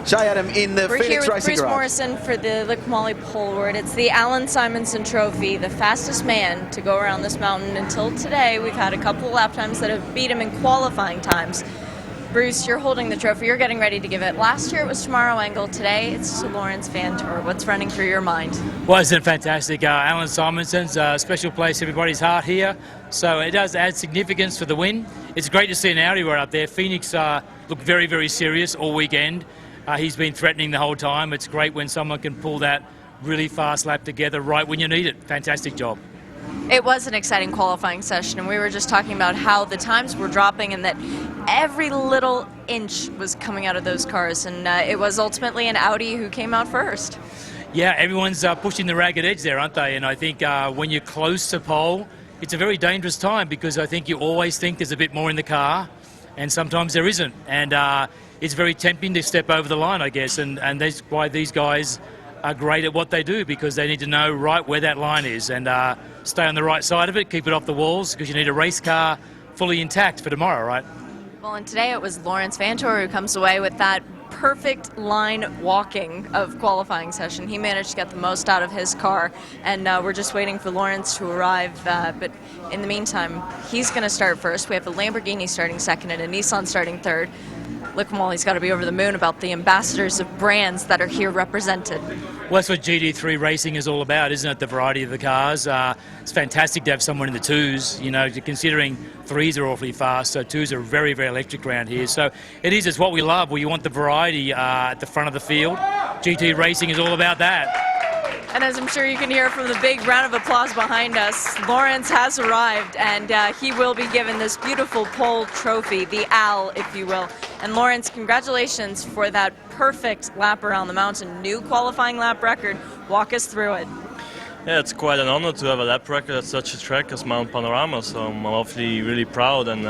Shay Adam in the We're Phoenix here with Racing Bruce Garage. Morrison for the Liqui Moly Pole Award. It's the Alan Simonson Trophy, the fastest man to go around this mountain. Until today, we've had a couple of lap times that have beat him in qualifying times. Bruce, you're holding the trophy. You're getting ready to give it. Last year it was Tomorrow Angle. Today it's to Lawrence Vantor. What's running through your mind? Well, isn't it fantastic? Alan Simonson's a special place in everybody's heart here. So it does add significance for the win. It's great to see an Audi right up there. Phoenix looked very, very serious all weekend. He's been threatening the whole time. It's great when someone can pull that really fast lap together right when you need it. Fantastic job. It was an exciting qualifying session, and we were just talking about how the times were dropping and that every little inch was coming out of those cars, and it was ultimately an Audi who came out first. Yeah, everyone's pushing the ragged edge there, aren't they? And I think when you're close to pole, it's a very dangerous time, because I think you always think there's a bit more in the car, and sometimes there isn't. And it's very tempting to step over the line, I guess, and that's why these guys are great at what they do, because they need to know right where that line is and stay on the right side of it, keep it off the walls, because you need a race car fully intact for tomorrow, right? Well, and today it was Lawrence Vantor who comes away with that perfect line walking of qualifying session. He managed to get the most out of his car, and we're just waiting for Lawrence to arrive. But in the meantime, he's going to start first. We have a Lamborghini starting second and a Nissan starting third. Liqui Moly's got to be over the moon about the ambassadors of brands that are here represented. Well, that's what GT3 racing is all about, isn't it? The variety of the cars. It's fantastic to have someone in the twos. You know, considering threes are awfully fast, so twos are very, very electric around here. So it's what we love. We want the variety at the front of the field. GT racing is all about that. And as I'm sure you can hear from the big round of applause behind us, Lawrence has arrived, and he will be given this beautiful pole trophy, the Al, if you will. And Lawrence, congratulations for that perfect lap around the mountain, new qualifying lap record. Walk us through it. Yeah, it's quite an honor to have a lap record at such a track as Mount Panorama, so I'm awfully really proud, and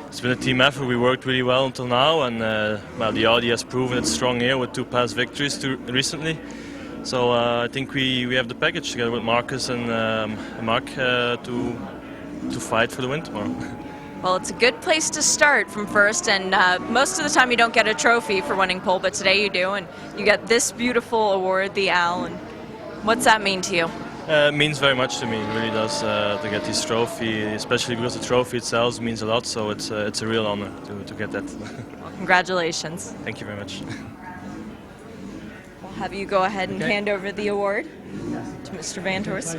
it's been a team effort. We worked really well until now, and well, the Audi has proven it's strong here with 2 past victories recently. So I think we have the package together with Marcus and Mark to fight for the win tomorrow. Well, it's a good place to start from first, and most of the time you don't get a trophy for winning pole, but today you do, and you get this beautiful award, the Al. And what's that mean to you? It means very much to me. It really does to get this trophy, especially because the trophy itself means a lot. So it's a real honor to get that. Well, congratulations. Thank you very much. We'll have you go ahead and hand over the award to Mr. Van Tors.